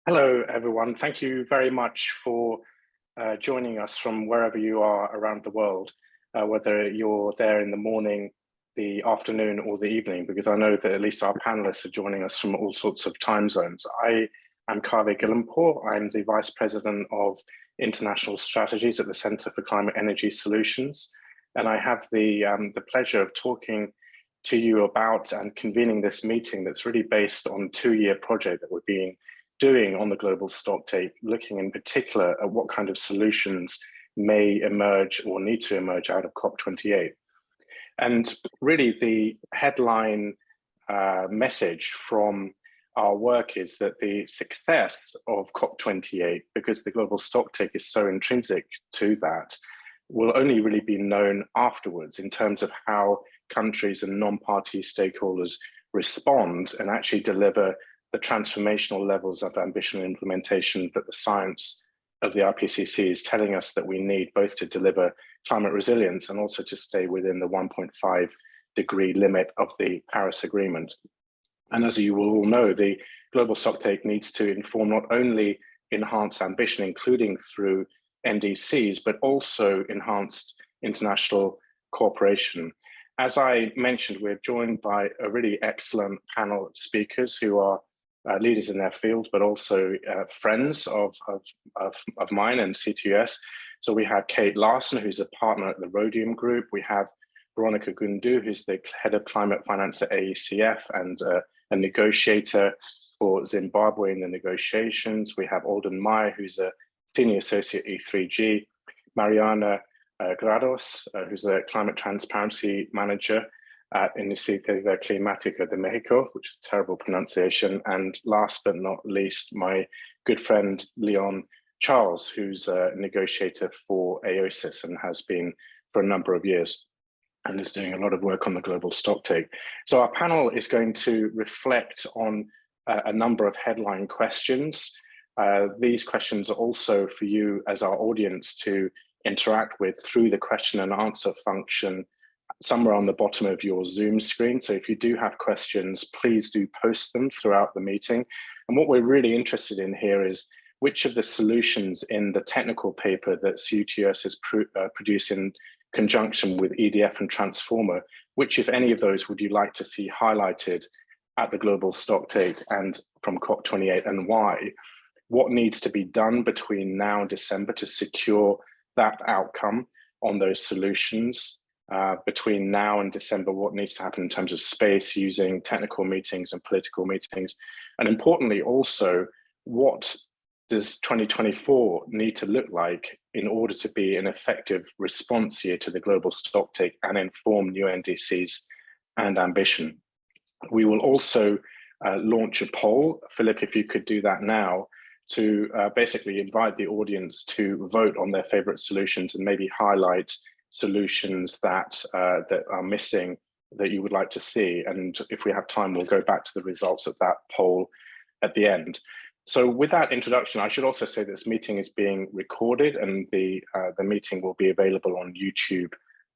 Hello, everyone. Thank you very much for joining us from wherever you are around the world, whether you're there in the morning, the afternoon, or the evening, because I know that at least our panelists are joining us from all sorts of time zones. I am Kaveh Gillimpur. I'm the Vice President of International Strategies at the Center for Climate Energy Solutions. And I have the pleasure of talking to you about and convening this meeting that's really based on a 2-year project that we're doing on the Global Stocktake, looking in particular at what kind of solutions may emerge or need to emerge out of COP28. And really the headline message from our work is that the success of COP28, because the Global Stocktake is so intrinsic to that, will only really be known afterwards in terms of how countries and non-party stakeholders respond and actually deliver the transformational levels of ambition and implementation that the science of the IPCC is telling us that we need, both to deliver climate resilience and also to stay within the 1.5 degree limit of the Paris Agreement. And as you will all know, the Global Stocktake needs to inform not only enhanced ambition, including through NDCs, but also enhanced international cooperation. As I mentioned, we're joined by a really excellent panel of speakers who are leaders in their field, but also friends of mine and CTS. So we have Kate Larson, who's a partner at the Rhodium Group. We have Veronica Gundu, who's the head of climate finance at AECF and a negotiator for Zimbabwe in the negotiations. We have Alden Meyer, who's a senior associate E3G. Mariana Grados, who's a climate transparency manager at Iniciativa Climática de Mexico, which is a terrible pronunciation. And last but not least, my good friend, Leon Charles, who's a negotiator for AOSIS and has been for a number of years and is doing a lot of work on the Global Stocktake. So our panel is going to reflect on a number of headline questions. These questions are also for you as our audience to interact with through the question and answer function somewhere on the bottom of your Zoom screen. So if you do have questions, please do post them throughout the meeting. And what we're really interested in here is which of the solutions in the technical paper that CTS has produced in conjunction with EDF and Transformer, which, if any of those, would you like to see highlighted at the Global Stocktake and from COP28, and why? What needs to be done between now and December to secure that outcome on those solutions? Between now and December, what needs to happen in terms of space using technical meetings and political meetings? And importantly, also, what does 2024 need to look like in order to be an effective response year to the Global Stocktake and inform new NDCs and ambition? We will also launch a poll. Philip, if you could do that now, to basically invite the audience to vote on their favorite solutions and maybe highlight solutions that are missing that you would like to see. And if we have time, we'll go back to the results of that poll at the end. So with that introduction, I should also say this meeting is being recorded and the meeting will be available on YouTube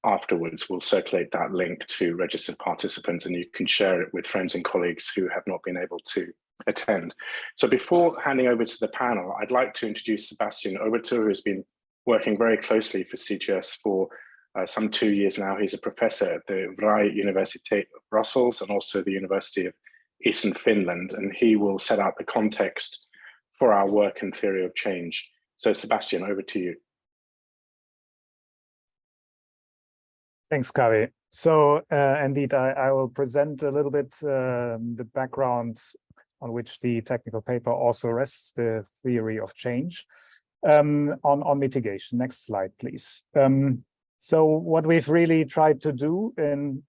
afterwards. We'll circulate that link to registered participants and you can share it with friends and colleagues who have not been able to attend. So before handing over to the panel, I'd like to introduce Sebastian Obertur, who has been working very closely for CTS for some 2 years now. He's a professor at the Vrije Universiteit of Brussels and also the University of Eastern Finland, and he will set out the context for our work and theory of change. So Sebastian, over to you. Thanks, Kaveh. So indeed, I will present a little bit the background on which the technical paper also rests, the theory of change, on mitigation. Next slide, please. So what we've really tried to do in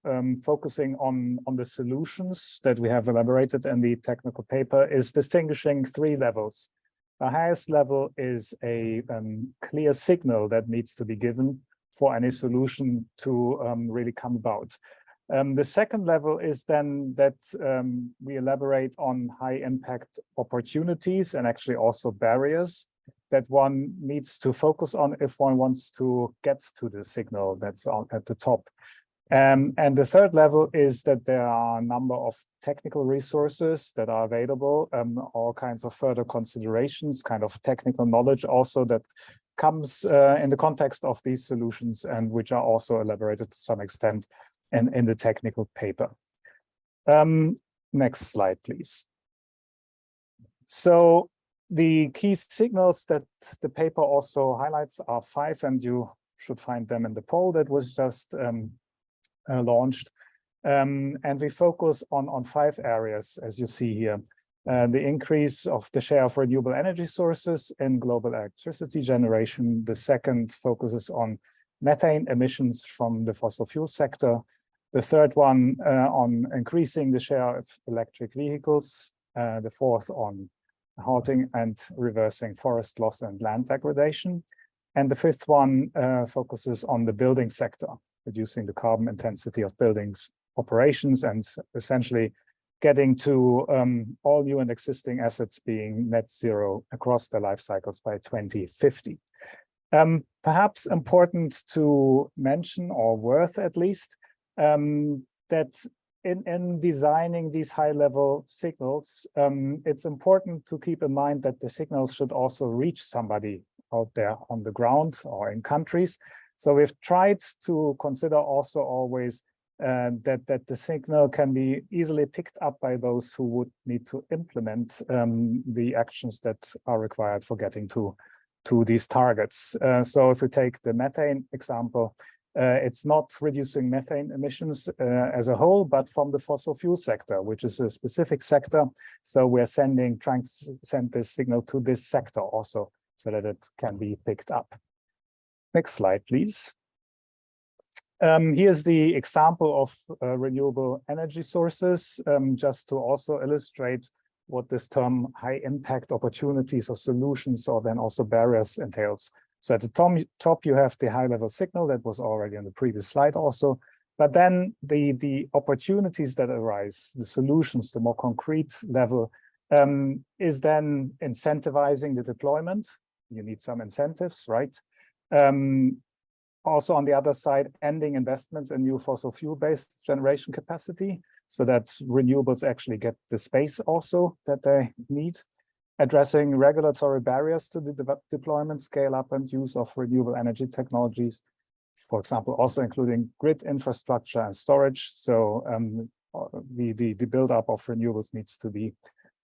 focusing on the solutions that we have elaborated in the technical paper is distinguishing 3 levels. The highest level is a clear signal that needs to be given for any solution to really come about. The second level is then that we elaborate on high impact opportunities and actually also barriers that one needs to focus on if one wants to get to the signal that's at the top. And the third level is that there are a number of technical resources that are available, all kinds of further considerations, kind of technical knowledge also that comes in the context of these solutions and which are also elaborated to some extent in the technical paper. Next slide, please. So the key signals that the paper also highlights are 5, and you should find them in the poll that was just launched. And we focus on 5 areas, as you see here. The increase of the share of renewable energy sources in global electricity generation. The second focuses on methane emissions from the fossil fuel sector. The third one on increasing the share of electric vehicles. The fourth on halting and reversing forest loss and land degradation. And the fifth one focuses on the building sector, reducing the carbon intensity of buildings operations and essentially getting to all new and existing assets being net zero across their life cycles by 2050. Perhaps important to mention, or worth at least, that in designing these high-level signals, it's important to keep in mind that the signals should also reach somebody out there on the ground or in countries. So we've tried to consider also always that the signal can be easily picked up by those who would need to implement the actions that are required for getting to these targets. So if we take the methane example, it's not reducing methane emissions as a whole, but from the fossil fuel sector, which is a specific sector. So we're trying to send this signal to this sector also so that it can be picked up. Next slide, please. Here's the example of renewable energy sources, just to also illustrate what this term high impact opportunities or solutions or then also barriers entails. So at the top, you have the high level signal that was already on the previous slide also, but then the opportunities that arise, the solutions, the more concrete level is then incentivizing the deployment. You need some incentives, right? Also on the other side, ending investments in new fossil fuel-based generation capacity so that renewables actually get the space also that they need. Addressing regulatory barriers to the deployment, scale up and use of renewable energy technologies, for example, also including grid infrastructure and storage. So the build-up of renewables needs to be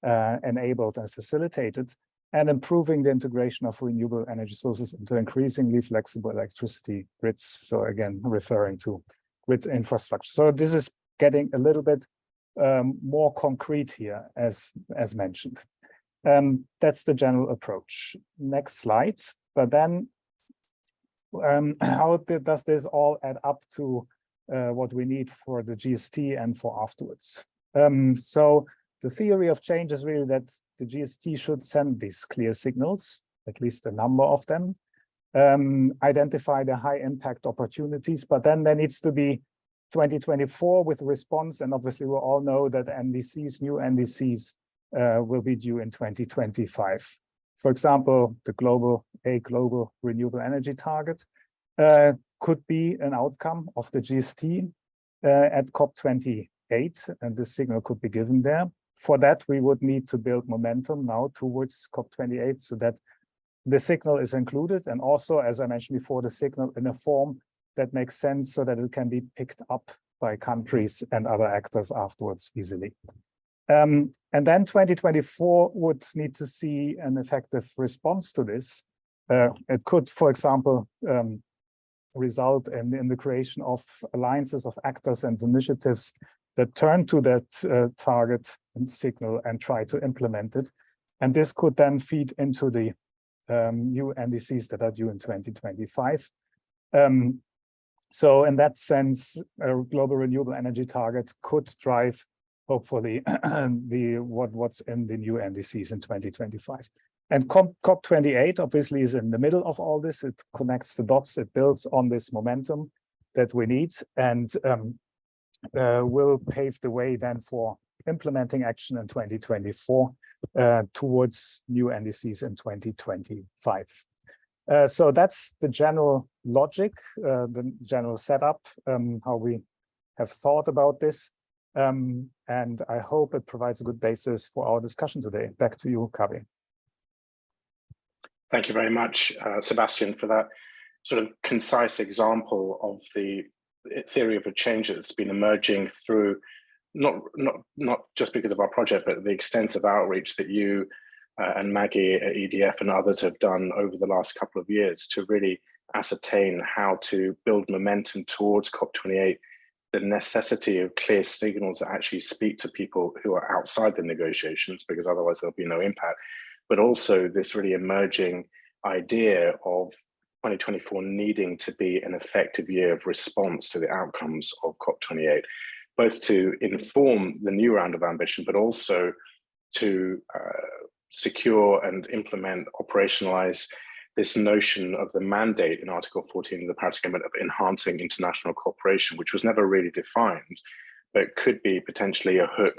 enabled and facilitated, and improving the integration of renewable energy sources into increasingly flexible electricity grids. So again, referring to grid infrastructure. So this is getting a little bit more concrete here, as mentioned. That's the general approach. Next slide. But then how does this all add up to what we need for the GST and for afterwards? So the theory of change is really that the GST should send these clear signals, at least a number of them, identify the high impact opportunities, but then there needs to be 2024 with response. And obviously we all know that NDCs, new NDCs will be due in 2025. For example, the global renewable energy target could be an outcome of the GST at COP28, and this signal could be given there. For that, we would need to build momentum now towards COP28 so that the signal is included. And also, as I mentioned before, the signal in a form that makes sense so that it can be picked up by countries and other actors afterwards easily. And then 2024 would need to see an effective response to this. It could, for example, result in the creation of alliances of actors and initiatives that turn to that target and signal and try to implement it. And this could then feed into the new NDCs that are due in 2025. So in that sense, a global renewable energy target could drive, hopefully, what's in the new NDCs in 2025. And COP28 obviously is in the middle of all this. It connects the dots, it builds on this momentum that we need, and will pave the way then for implementing action in 2024 towards new NDCs in 2025. So that's the general logic, the general setup, how we have thought about this. And I hope it provides a good basis for our discussion today. Back to you, Kavi. Thank you very much, Sebastian, for that sort of concise example of the theory of a change that's been emerging through not just because of our project, but the extensive outreach that you and Maggie at EDF and others have done over the last couple of years to really ascertain how to build momentum towards COP28, the necessity of clear signals that actually speak to people who are outside the negotiations, because otherwise there'll be no impact, but also this really emerging idea of 2024 needing to be an effective year of response to the outcomes of COP28, both to inform the new round of ambition, but also to secure and implement, operationalize this notion of the mandate in Article 14 of the Paris Agreement of enhancing international cooperation, which was never really defined, but could be potentially a hook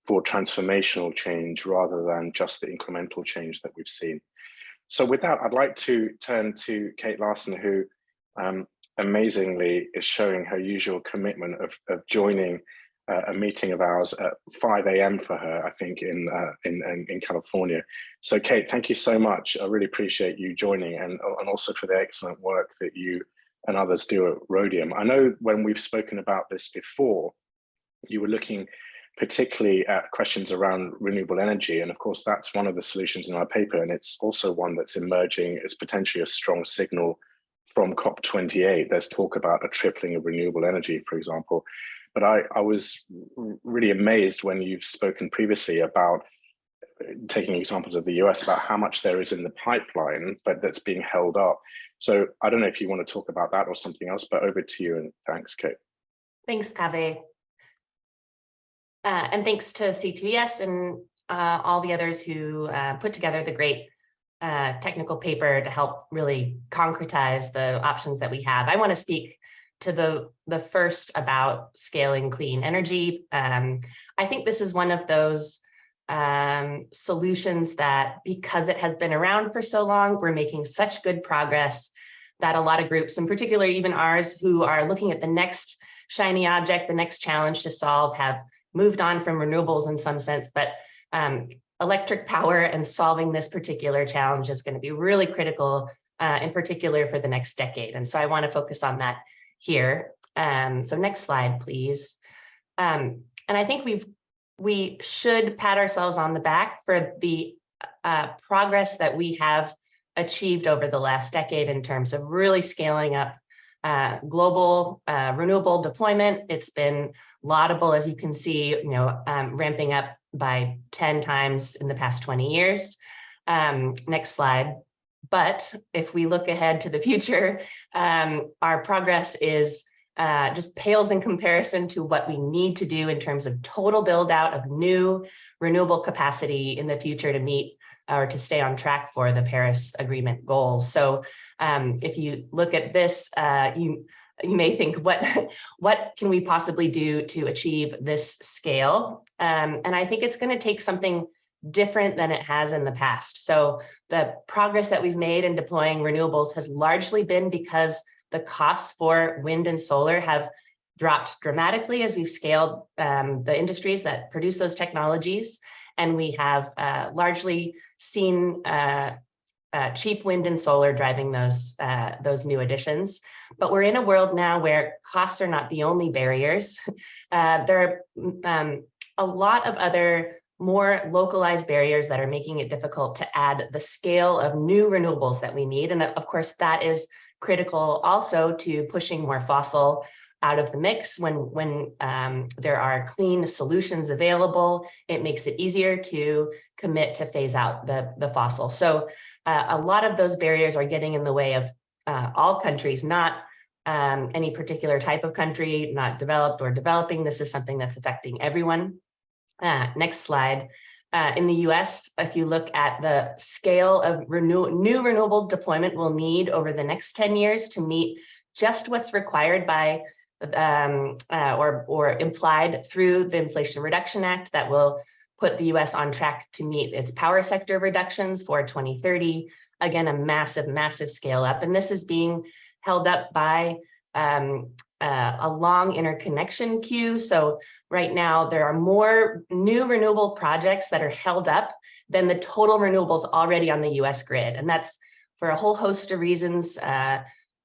for transformational change rather than just the incremental change that we've seen. So with that, I'd like to turn to Kate Larson, who amazingly is showing her usual commitment of joining a meeting of ours at 5 a.m. for her, I think, in California. So Kate, thank you so much. I really appreciate you joining and also for the excellent work that you and others do at Rhodium. I know when we've spoken about this before, you were looking particularly at questions around renewable energy. And of course, that's one of the solutions in our paper. And it's also one that's emerging as potentially a strong signal from COP28. There's talk about a tripling of renewable energy, for example. But I was really amazed when you've spoken previously about taking examples of the US about how much there is in the pipeline, but that's being held up. So I don't know if you want to talk about that or something else, but over to you, and thanks, Kate. Thanks, Kaveh. And thanks to CTVS and all the others who put together the great technical paper to help really concretize the options that we have. I want to speak to the first about scaling clean energy. I think this is one of those solutions that, because it has been around for so long, we're making such good progress that a lot of groups, in particular even ours, who are looking at the next shiny object, the next challenge to solve, have moved on from renewables in some sense, but electric power and solving this particular challenge is going to be really critical, in particular for the next decade. And so I want to focus on that here. So next slide, please. And I think we should pat ourselves on the back for the progress that we have achieved over the last decade in terms of really scaling up global renewable deployment. It's been laudable, as you can see, ramping up by 10 times in the past 20 years. Next slide. But if we look ahead to the future, our progress is just pales in comparison to what we need to do in terms of total build out of new renewable capacity in the future to meet or to stay on track for the Paris Agreement goals. So if you look at this, you may think, what can we possibly do to achieve this scale? And I think it's going to take something different than it has in the past. So the progress that we've made in deploying renewables has largely been because the costs for wind and solar have dropped dramatically as we've scaled the industries that produce those technologies. And we have largely seen cheap wind and solar driving those new additions. But we're in a world now where costs are not the only barriers. There are a lot of other more localized barriers that are making it difficult to add the scale of new renewables that we need. And of course, that is critical also to pushing more fossil out of the mix. When there are clean solutions available, it makes it easier to commit to phase out the fossil. So a lot of those barriers are getting in the way of all countries, not any particular type of country, not developed or developing. This is something that's affecting everyone. Next slide. In the US, if you look at the scale of new renewable deployment we'll need over the next 10 years to meet just what's required by or implied through the Inflation Reduction Act that will put the US on track to meet its power sector reductions for 2030. Again, a massive, massive scale up. And this is being held up by a long interconnection queue. So right now there are more new renewable projects that are held up than the total renewables already on the US grid. And that's for a whole host of reasons,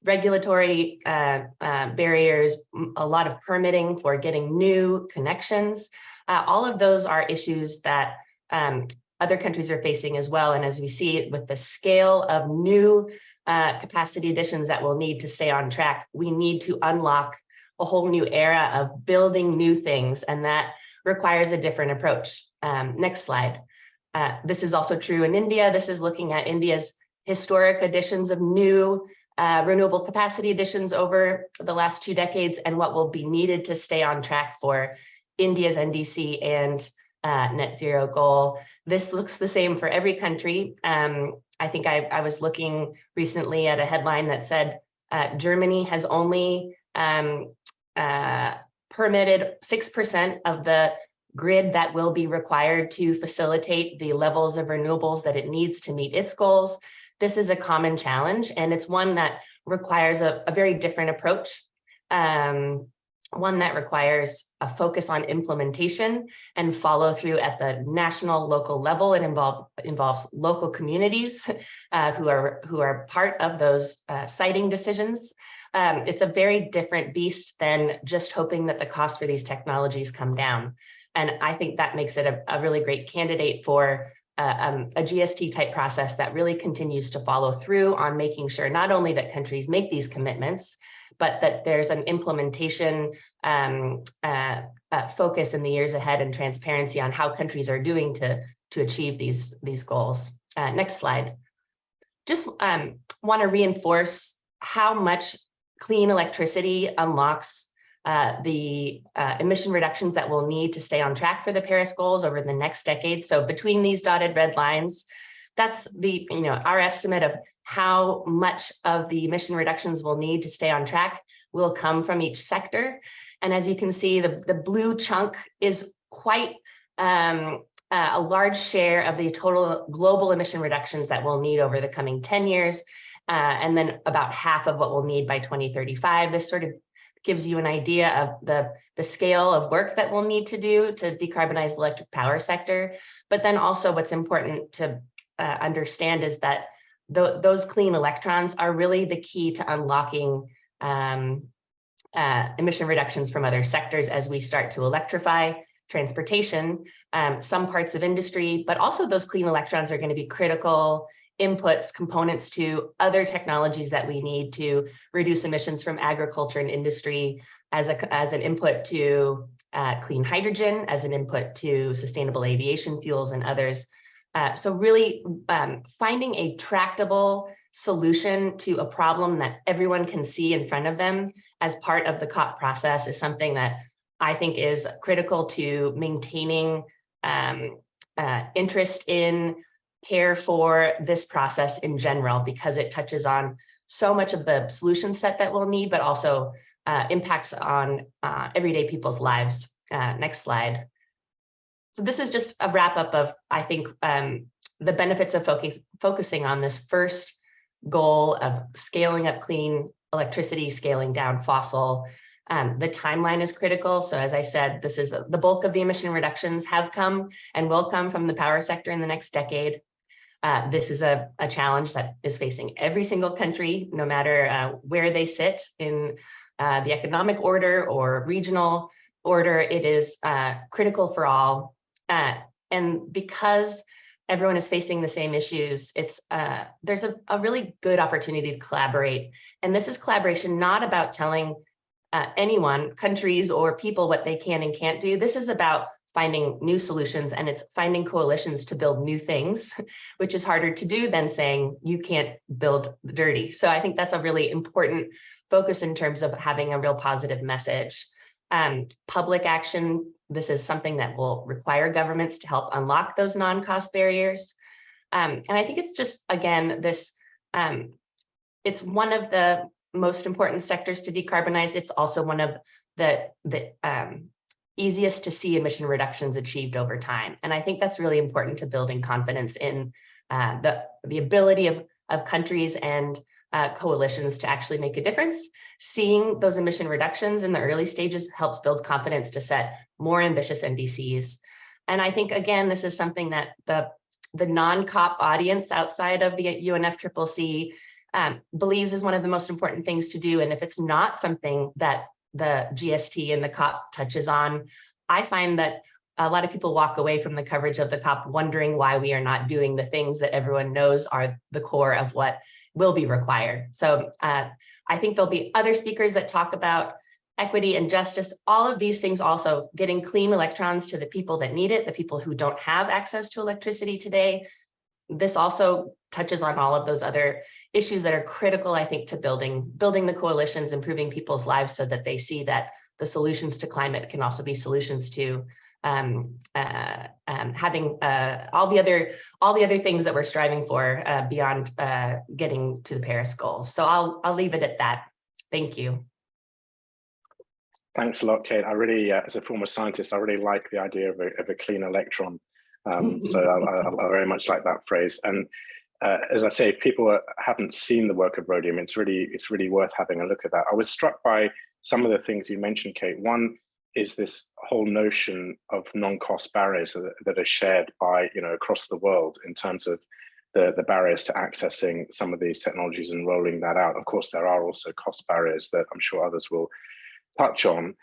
regulatory barriers, a lot of permitting for getting new connections. All of those are issues that other countries are facing as well. And as we see with the scale of new capacity additions that we'll need to stay on track, we need to unlock a whole new era of building new things, and that requires a different approach. Next slide. This is also true in India. This is looking at India's historic additions of new renewable capacity additions over the last 2 decades and what will be needed to stay on track for India's NDC and net zero goal. This looks the same for every country. I think I was looking recently at a headline that said Germany has only permitted 6% of the grid that will be required to facilitate the levels of renewables that it needs to meet its goals. This is a common challenge, and it's one that requires a very different approach. One that requires a focus on implementation and follow through at the national, local level. It involves local communities who are part of those siting decisions. It's a very different beast than just hoping that the cost for these technologies come down. And I think that makes it a really great candidate for a GST type process that really continues to follow through on making sure not only that countries make these commitments, but that there's an implementation focus in the years ahead and transparency on how countries are doing to achieve these goals. Next slide. Just want to reinforce how much clean electricity unlocks the emission reductions that we'll need to stay on track for the Paris goals over the next decade. So between these dotted red lines, that's the our estimate of how much of the emission reductions we'll need to stay on track will come from each sector. And as you can see, the blue chunk is quite a large share of the total global emission reductions that we'll need over the coming 10 years, and then about half of what we'll need by 2035. This sort of gives you an idea of the scale of work that we'll need to do to decarbonize the electric power sector. But then also what's important to understand is that those clean electrons are really the key to unlocking emission reductions from other sectors as we start to electrify transportation, some parts of industry, but also those clean electrons are going to be critical inputs, components to other technologies that we need to reduce emissions from agriculture and industry as an input to clean hydrogen, as an input to sustainable aviation fuels and others. So really finding a tractable solution to a problem that everyone can see in front of them as part of the COP process is something that I think is critical to maintaining interest in care for this process in general, because it touches on so much of the solution set that we'll need, but also impacts on everyday people's lives. Next slide. So this is just a wrap up of, I think, the benefits of focusing on this first goal of scaling up clean electricity, scaling down fossil. The timeline is critical. So as I said, this is the bulk of the emission reductions have come and will come from the power sector in the next decade. This is a challenge that is facing every single country, no matter where they sit in the economic order or regional order. It is critical for all. And because everyone is facing the same issues, there's a really good opportunity to collaborate. And this is collaboration not about telling anyone, countries or people what they can and can't do. This is about finding new solutions, and it's finding coalitions to build new things, which is harder to do than saying you can't build dirty. So I think that's a really important focus in terms of having a real positive message. Public action, this is something that will require governments to help unlock those non-cost barriers. And I think it's just, again, this, it's one of the most important sectors to decarbonize. It's also one of the easiest to see emission reductions achieved over time. And I think that's really important to building confidence in the ability of countries and coalitions to actually make a difference. Seeing those emission reductions in the early stages helps build confidence to set more ambitious NDCs. And I think, again, this is something that the non-COP audience outside of the UNFCCC believes is one of the most important things to do. And if it's not something that the GST and the COP touches on, I find that a lot of people walk away from the coverage of the COP wondering why we are not doing the things that everyone knows are the core of what will be required. So I think there'll be other speakers that talk about equity and justice, all of these things also getting clean electrons to the people that need it, the people who don't have access to electricity today. This also touches on all of those other issues that are critical, I think, to building the coalitions, improving people's lives so that they see that the solutions to climate can also be solutions to having all the other things that we're striving for beyond getting to the Paris goals. So I'll leave it at that. Thank you. Thanks a lot, Kate. I really, as a former scientist, I really like the idea of a clean electron. So I very much like that phrase. And as I say, if people haven't seen the work of Rhodium, it's really worth having a look at that. I was struck by some of the things you mentioned, Kate. One is this whole notion of non-cost barriers that are shared by, across the world in terms of the barriers to accessing some of these technologies and rolling that out. Of course, there are also cost barriers that I'm sure others will touch on.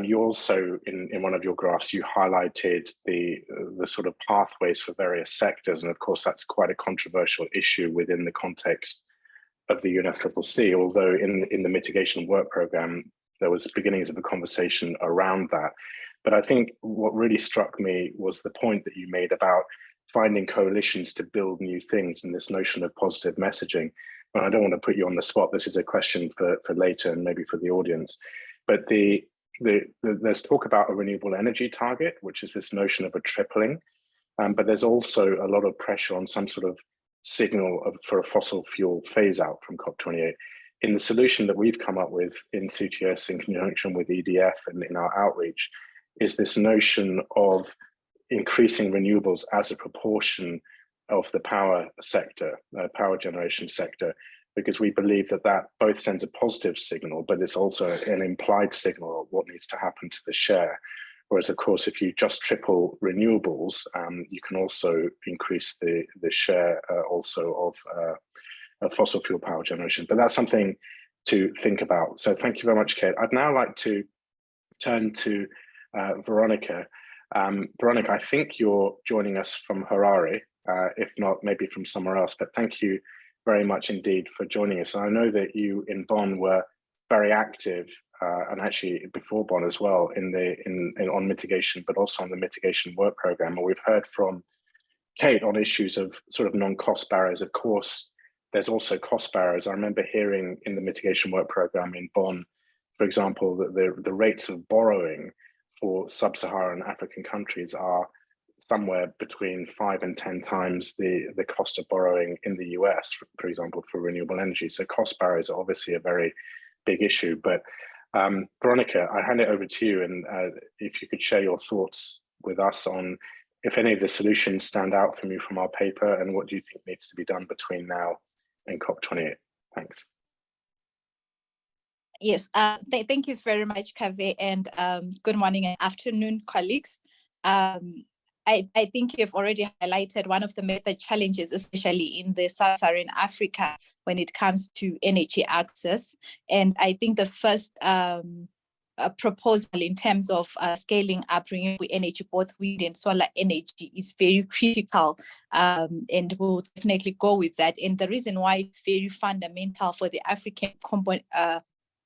You also, in one of your graphs, you highlighted the sort of pathways for various sectors. And of course, that's quite a controversial issue within the context of the UNFCCC, although in the mitigation work program, there was beginnings of a conversation around that. But I think what really struck me was the point that you made about finding coalitions to build new things and this notion of positive messaging. And I don't want to put you on the spot. This is a question for later and maybe for the audience. But there's talk about a renewable energy target, which is this notion of a tripling. But there's also a lot of pressure on some sort of signal for a fossil fuel phase out from COP28. In the solution that we've come up with in CTS in conjunction with EDF and in our outreach is this notion of increasing renewables as a proportion of the power sector, power generation sector, because we believe that both sends a positive signal, but it's also an implied signal of what needs to happen to the share. Whereas, of course, if you just triple renewables, you can also increase the share also of fossil fuel power generation. But that's something to think about. So thank you very much, Kate. I'd now like to turn to Veronica. Veronica, I think you're joining us from Harare, if not maybe from somewhere else, but thank you very much indeed for joining us. And I know that you in Bonn were very active, and actually before Bonn as well, on mitigation, but also on the mitigation work program. And we've heard from Kate on issues of sort of non-cost barriers. Of course, there's also cost barriers. I remember hearing in the mitigation work program in Bonn, for example, that the rates of borrowing for sub-Saharan African countries are somewhere between 5 and 10 times the cost of borrowing in the US, for example, for renewable energy. So cost barriers are obviously a very big issue. But Veronica, I hand it over to you, and if you could share your thoughts with us on if any of the solutions stand out from you from our paper, and what do you think needs to be done between now and COP28? Thanks. Yes, thank you very much, Kaveh, and good morning and afternoon, colleagues. I think you've already highlighted one of the major challenges, especially in the sub-Saharan Africa, when it comes to energy access. And I think the first proposal in terms of scaling up renewable energy, both wind and solar energy, is very critical, and we'll definitely go with that. And the reason why it's very fundamental for the African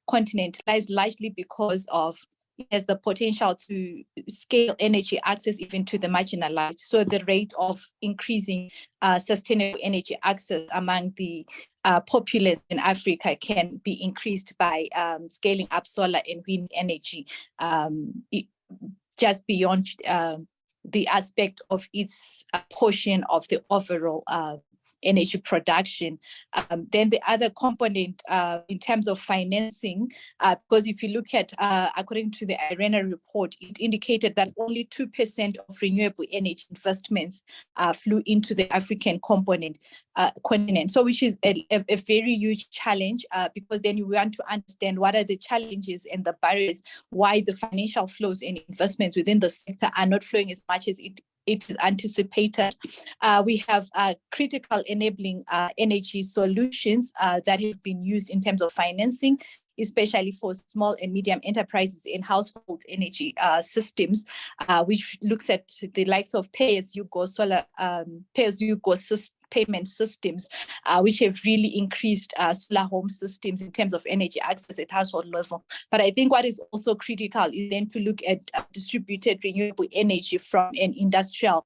continent lies largely because of it has the potential to scale energy access even to the marginalized. So the rate of increasing sustainable energy access among the populace in Africa can be increased by scaling up solar and wind energy, just beyond the aspect of its portion of the overall energy production. Then the other component in terms of financing, because if you look at, according to the IRENA report, it indicated that only 2% of renewable energy investments flew into the African continent. So which is a very huge challenge, because then you want to understand what are the challenges and the barriers, why the financial flows and investments within the sector are not flowing as much as it is anticipated. We have critical enabling energy solutions that have been used in terms of financing, especially for small and medium enterprises in household energy systems, which looks at the likes of pay-as-you-go solar, pay-as-you-go payment systems, which have really increased solar home systems in terms of energy access at household level. But I think what is also critical is then to look at distributed renewable energy from an industrial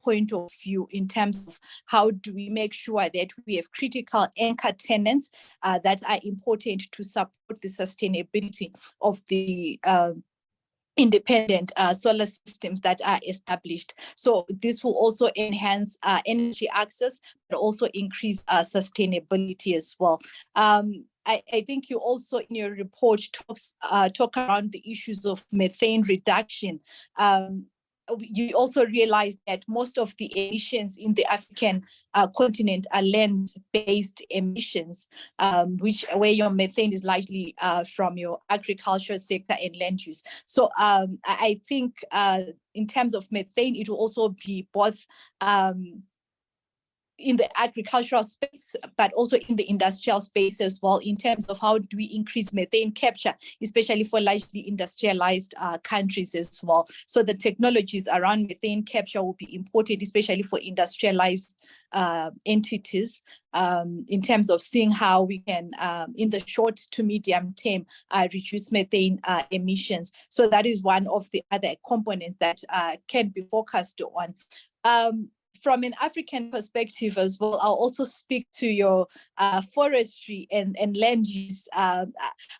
point of view, in terms of how do we make sure that we have critical anchor tenants that are important to support the sustainability of the independent solar systems that are established. So this will also enhance energy access, but also increase sustainability as well. I think you also in your report talk around the issues of methane reduction. You also realize that most of the emissions in the African continent are land-based emissions, where your methane is largely from your agriculture sector and land use. So I think in terms of methane, it will also be both in the agricultural space, but also in the industrial space as well, in terms of how do we increase methane capture, especially for largely industrialized countries as well. So the technologies around methane capture will be important, especially for industrialized entities, in terms of seeing how we can, in the short to medium term, reduce methane emissions. So that is one of the other components that can be focused on. From an African perspective as well, I'll also speak to your forestry and land use,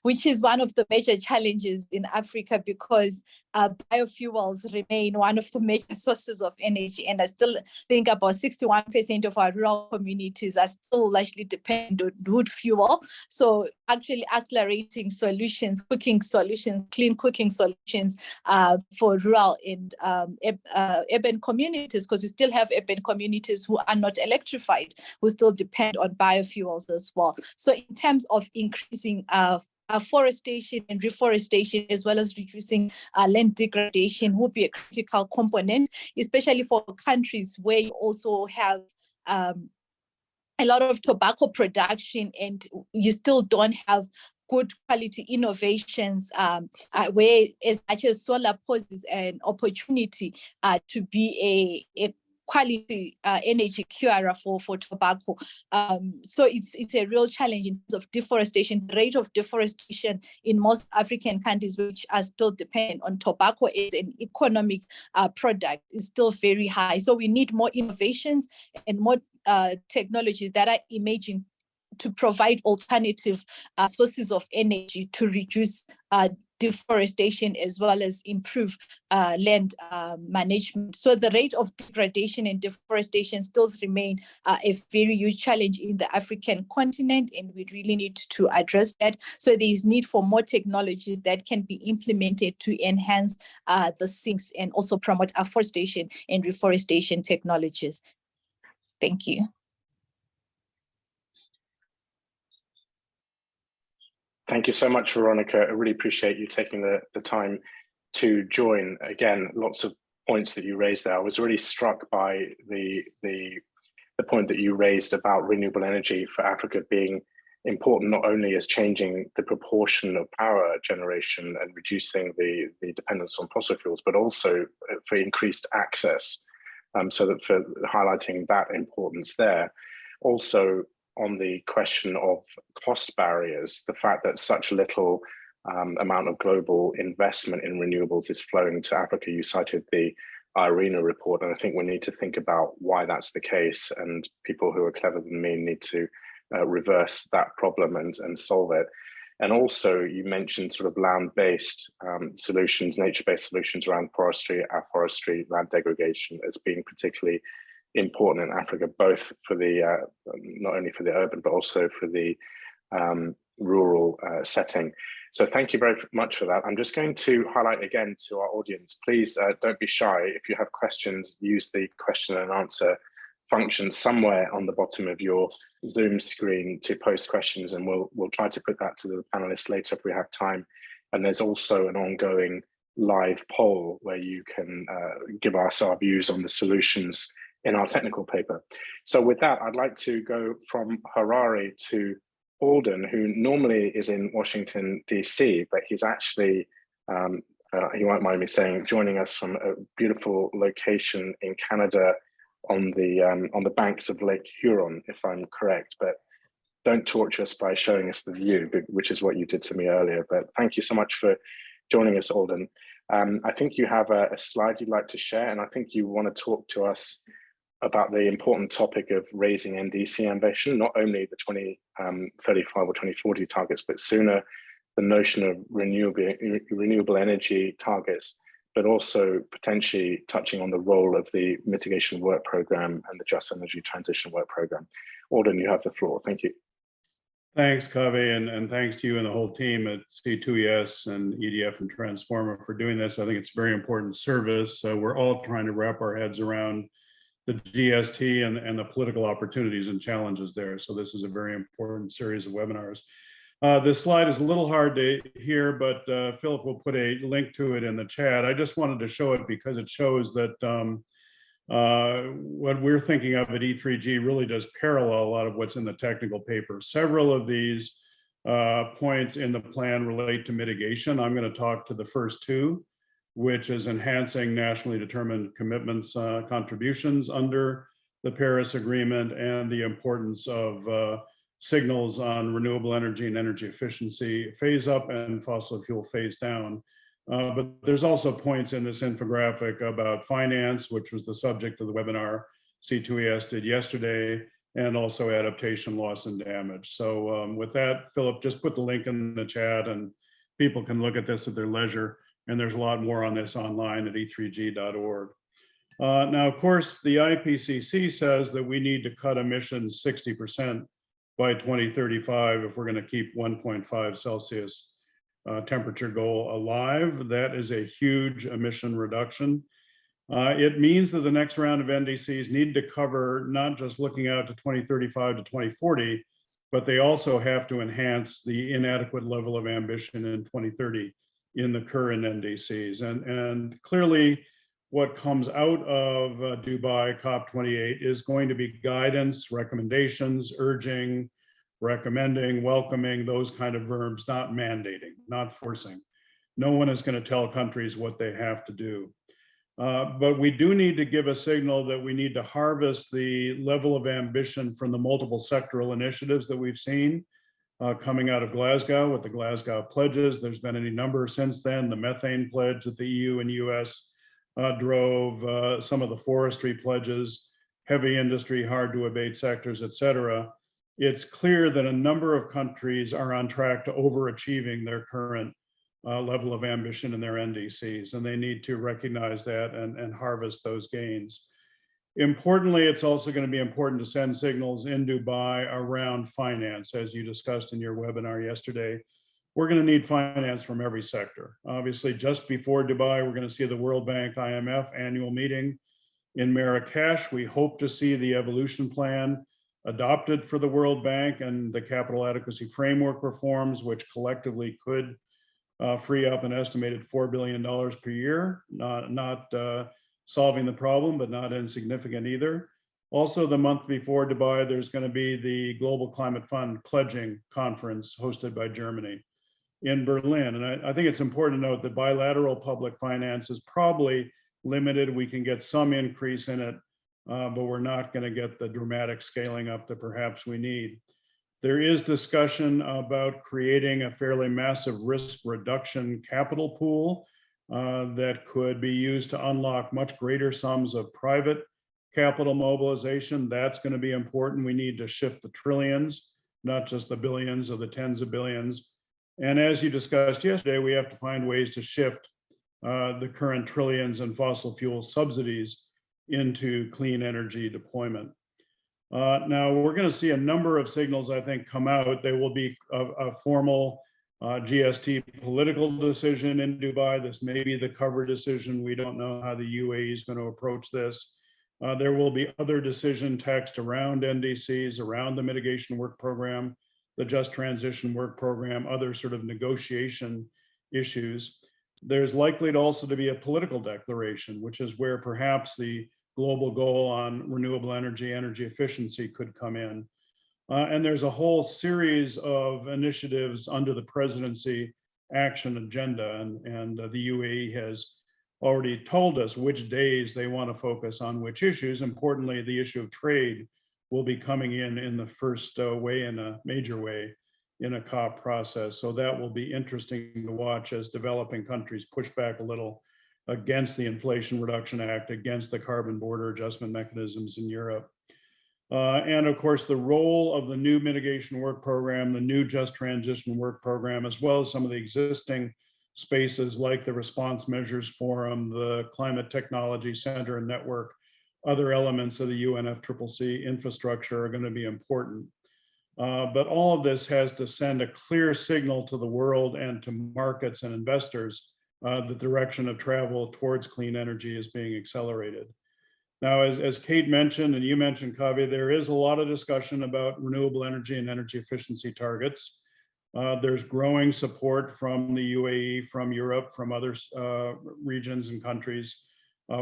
which is one of the major challenges in Africa, because biofuels remain one of the major sources of energy. And I still think about 61% of our rural communities are still largely dependent on wood fuel. So actually accelerating solutions, cooking solutions, clean cooking solutions for rural and urban communities, because we still have urban communities who are not electrified, who still depend on biofuels as well. So in terms of increasing afforestation and reforestation, as well as reducing land degradation, will be a critical component, especially for countries where you also have a lot of tobacco production and you still don't have good quality innovations, where as much as solar poses an opportunity to be a quality energy curer for tobacco. So it's a real challenge in terms of deforestation. The rate of deforestation in most African countries, which are still dependent on tobacco as an economic product, is still very high. So we need more innovations and more technologies that are emerging to provide alternative sources of energy to reduce deforestation, as well as improve land management. So the rate of degradation and deforestation still remain a very huge challenge in the African continent, and we really need to address that. So there is need for more technologies that can be implemented to enhance the sinks and also promote afforestation and reforestation technologies. Thank you. Thank you so much, Veronica. I really appreciate you taking the time to join. Again, lots of points that you raised there. I was really struck by the point that you raised about renewable energy for Africa being important, not only as changing the proportion of power generation and reducing the dependence on fossil fuels, but also for increased access. So that for highlighting that importance there. Also, on the question of cost barriers, the fact that such little amount of global investment in renewables is flowing to Africa. You cited the IRENA report, and I think we need to think about why that's the case, and people who are clever than me need to reverse that problem and solve it. And also, you mentioned sort of land-based solutions, nature-based solutions around forestry, afforestry, land degradation as being particularly important in Africa, both for the not only for the urban but also for the rural setting. So thank you very much for that. I'm just going to highlight again to our audience, please don't be shy. If you have questions, use the question and answer function somewhere on the bottom of your Zoom screen to post questions, and we'll try to put that to the panelists later if we have time. And there's also an ongoing live poll where you can give us our views on the solutions in our technical paper. So with that, I'd like to go from Harare to Alden, who normally is in Washington, DC, but he's actually, he won't mind me saying, joining us from a beautiful location in Canada on the banks of Lake Huron, if I'm correct. But don't torture us by showing us the view, which is what you did to me earlier. But thank you so much for joining us, Alden. I think you have a slide you'd like to share, and I think you want to talk to us about the important topic of raising NDC ambition, not only the 2035 or 2040 targets, but sooner the notion of renewable energy targets, but also potentially touching on the role of the mitigation work program and the just energy transition work program. Alden, you have the floor. Thank you. Thanks, Kaveh, and thanks to you and the whole team at C2ES and EDF and Transformer for doing this. I think it's a very important service. We're all trying to wrap our heads around the GST and the political opportunities and challenges there. So this is a very important series of webinars. This slide is a little hard to hear, but Philip will put a link to it in the chat. I just wanted to show it because it shows that what we're thinking of at E3G really does parallel a lot of what's in the technical paper. Several of these points in the plan relate to mitigation. I'm going to talk to the first two, which is enhancing nationally determined commitments, contributions under the Paris Agreement, and the importance of signals on renewable energy and energy efficiency phase up and fossil fuel phase down. But there's also points in this infographic about finance, which was the subject of the webinar C2ES did yesterday, and also adaptation, loss, and damage. So with that, Philip, just put the link in the chat and people can look at this at their leisure. And there's a lot more on this online at e3g.org. Now, of course, the IPCC says that we need to cut emissions 60% by 2035 if we're going to keep 1.5 Celsius temperature goal alive. That is a huge emission reduction. It means that the next round of NDCs need to cover not just looking out to 2035 to 2040, but they also have to enhance the inadequate level of ambition in 2030 in the current NDCs. And clearly what comes out of Dubai COP28 is going to be guidance, recommendations, urging, recommending, welcoming, those kind of verbs, not mandating, not forcing. No one is going to tell countries what they have to do. But we do need to give a signal that we need to harvest the level of ambition from the multiple sectoral initiatives that we've seen coming out of Glasgow with the Glasgow pledges. There's been any number since then. The methane pledge that the EU and US drove, some of the forestry pledges, heavy industry, hard to abate sectors, et cetera. It's clear that a number of countries are on track to overachieving their current level of ambition in their NDCs, and they need to recognize that and harvest those gains. Importantly, it's also going to be important to send signals in Dubai around finance, as you discussed in your webinar yesterday. We're going to need finance from every sector. Obviously, just before Dubai, we're going to see the World Bank IMF annual meeting in Marrakesh. We hope to see the evolution plan adopted for the World Bank and the capital adequacy framework reforms, which collectively could free up an estimated $4 billion per year, not solving the problem, but not insignificant either. Also, the month before Dubai, there's going to be the Global Climate Fund pledging conference hosted by Germany in Berlin. And I think it's important to note that bilateral public finance is probably limited. We can get some increase in it, but we're not going to get the dramatic scaling up that perhaps we need. There is discussion about creating a fairly massive risk reduction capital pool that could be used to unlock much greater sums of private capital mobilization. That's going to be important. We need to shift the trillions, not just the billions or the tens of billions. And as you discussed yesterday, we have to find ways to shift the current trillions in fossil fuel subsidies into clean energy deployment. Now, we're going to see a number of signals, I think, come out. There will be a formal GST political decision in Dubai. This may be the cover decision. We don't know how the UAE is going to approach this. There will be other decision text around NDCs, around the mitigation work program, the just transition work program, other sort of negotiation issues. There's likely to also to be a political declaration, which is where perhaps the global goal on renewable energy, energy efficiency could come in. And there's a whole series of initiatives under the presidency action agenda. And the UAE has already told us which days they want to focus on which issues. Importantly, the issue of trade will be coming in the first way, in a major way, in a COP process. So that will be interesting to watch as developing countries push back a little against the Inflation Reduction Act, against the carbon border adjustment mechanisms in Europe. And of course, the role of the new mitigation work program, the new just transition work program, as well as some of the existing spaces like the Response Measures Forum, the Climate Technology Center and Network, other elements of the UNFCCC infrastructure are going to be important. But all of this has to send a clear signal to the world and to markets and investors. The direction of travel towards clean energy is being accelerated. Now, as Kate mentioned, and you mentioned, Kaveh, there is a lot of discussion about renewable energy and energy efficiency targets. There's growing support from the UAE, from Europe, from other regions and countries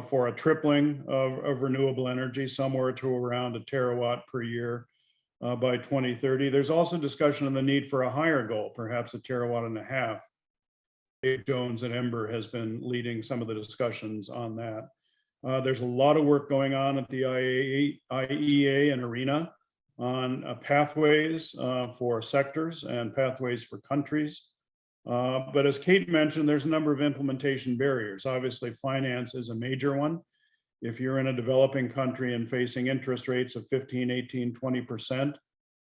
for a tripling of renewable energy, somewhere to around 1 terawatt per year by 2030. There's also discussion on the need for a higher goal, perhaps 1.5 terawatts. Dave Jones at Ember has been leading some of the discussions on that. There's a lot of work going on at the IEA and ARENA on pathways for sectors and pathways for countries. But as Kate mentioned, there's a number of implementation barriers. Obviously, finance is a major one. If you're in a developing country and facing interest rates of 15, 18, 20%,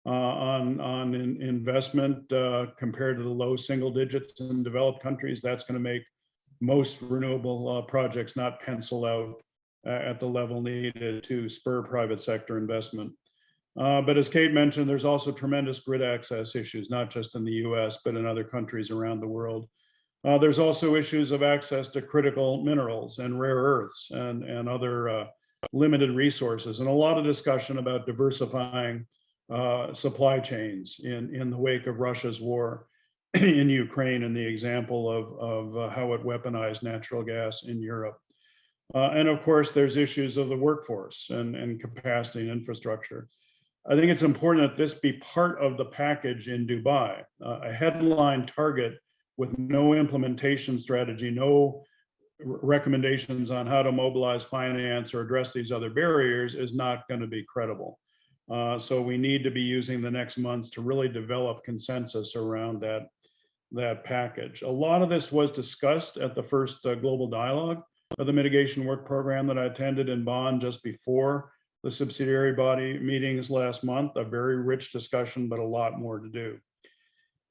on investment compared to the low single digits in developed countries, that's going to make most renewable projects not pencil out at the level needed to spur private sector investment. But as Kate mentioned, there's also tremendous grid access issues, not just in the US, but in other countries around the world. There's also issues of access to critical minerals and rare earths and other limited resources, and a lot of discussion about diversifying supply chains in the wake of Russia's war in Ukraine and the example of how it weaponized natural gas in Europe. And of course, there's issues of the workforce and capacity and infrastructure. I think it's important that this be part of the package in Dubai. A headline target with no implementation strategy, no recommendations on how to mobilize finance or address these other barriers is not going to be credible. So we need to be using the next months to really develop consensus around that package. A lot of this was discussed at the first global dialogue of the mitigation work program that I attended in Bonn just before the subsidiary body meetings last month. A very rich discussion, but a lot more to do.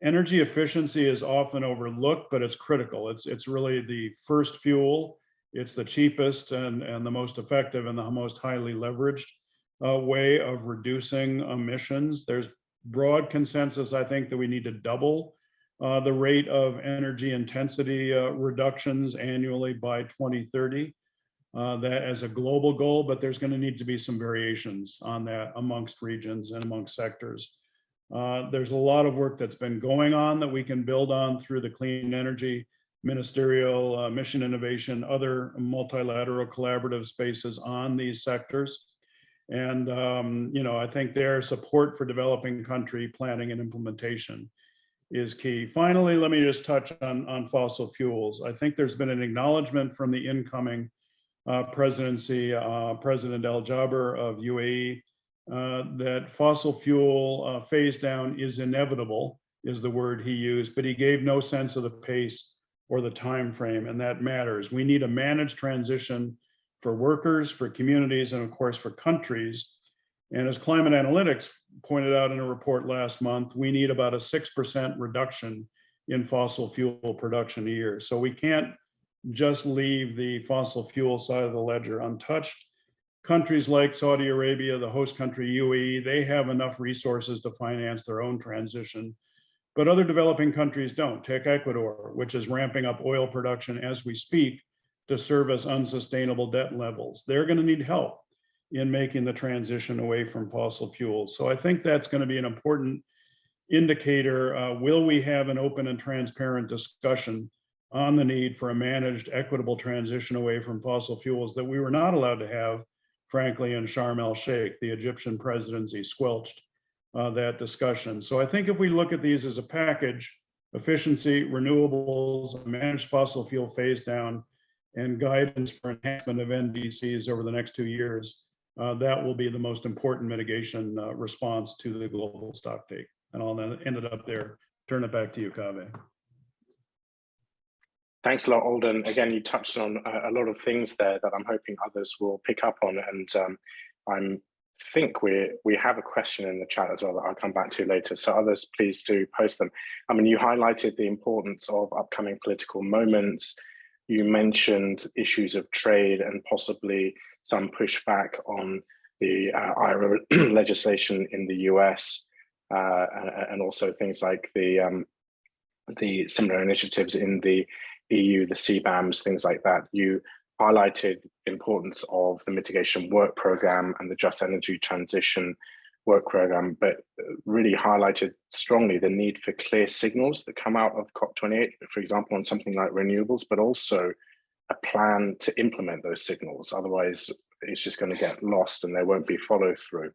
Energy efficiency is often overlooked, but it's critical. It's really the first fuel. It's the cheapest and the most effective and the most highly leveraged way of reducing emissions. There's broad consensus, I think, that we need to double the rate of energy intensity reductions annually by 2030, that as a global goal, but there's going to need to be some variations on that amongst regions and amongst sectors. There's a lot of work that's been going on that we can build on through the clean energy ministerial mission innovation, other multilateral collaborative spaces on these sectors. And, I think their support for developing country planning and implementation is key. Finally, let me just touch on fossil fuels. I think there's been an acknowledgement from the incoming presidency, President Al Jaber of UAE, that fossil fuel phase down is inevitable, is the word he used, but he gave no sense of the pace or the time frame, and that matters. We need a managed transition for workers, for communities, and of course for countries. And as Climate Analytics pointed out in a report last month, we need about a 6% reduction in fossil fuel production a year. So we can't just leave the fossil fuel side of the ledger untouched. countries like Saudi Arabia, the host country UAE, they have enough resources to finance their own transition, but other developing countries don't. Take Ecuador, which is ramping up oil production as we speak to service unsustainable debt levels. They're going to need help in making the transition away from fossil fuels. So I think that's going to be an important indicator. Will we have an open and transparent discussion on the need for a managed, equitable transition away from fossil fuels that we were not allowed to have, frankly, in Sharm el-Sheikh? The Egyptian presidency squelched that discussion. So I think if we look at these as a package, efficiency, renewables, managed fossil fuel phase down, and guidance for enhancement of NDCs over the next 2 years, that will be the most important mitigation response to the global stocktake. And I'll end it up there. Turn it back to you, Kaveh. Thanks a lot, Alden. Again, you touched on a lot of things there that I'm hoping others will pick up on. And I think we have a question in the chat as well that I'll come back to later. So others, please do post them. I mean, you highlighted the importance of upcoming political moments. You mentioned issues of trade and possibly some pushback on the IRA legislation in the US, and also things like the similar initiatives in the EU, the CBAMs, things like that. You highlighted the importance of the mitigation work program and the just energy transition work program, but really highlighted strongly the need for clear signals that come out of COP28, for example, on something like renewables, but also a plan to implement those signals. Otherwise, it's just going to get lost and there won't be follow through.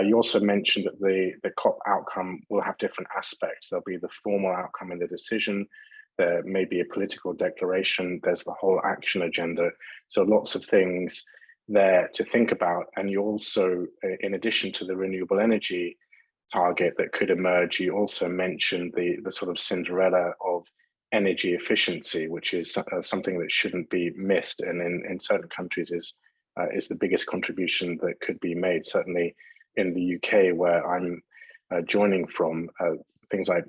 You also mentioned that the COP outcome will have different aspects. There'll be the formal outcome in the decision. There may be a political declaration. There's the whole action agenda. So lots of things there to think about. And you also, in addition to the renewable energy target that could emerge, you also mentioned the sort of Cinderella of energy efficiency, which is something that shouldn't be missed. And in certain countries is the biggest contribution that could be made. Certainly in the UK, where I'm joining from, things like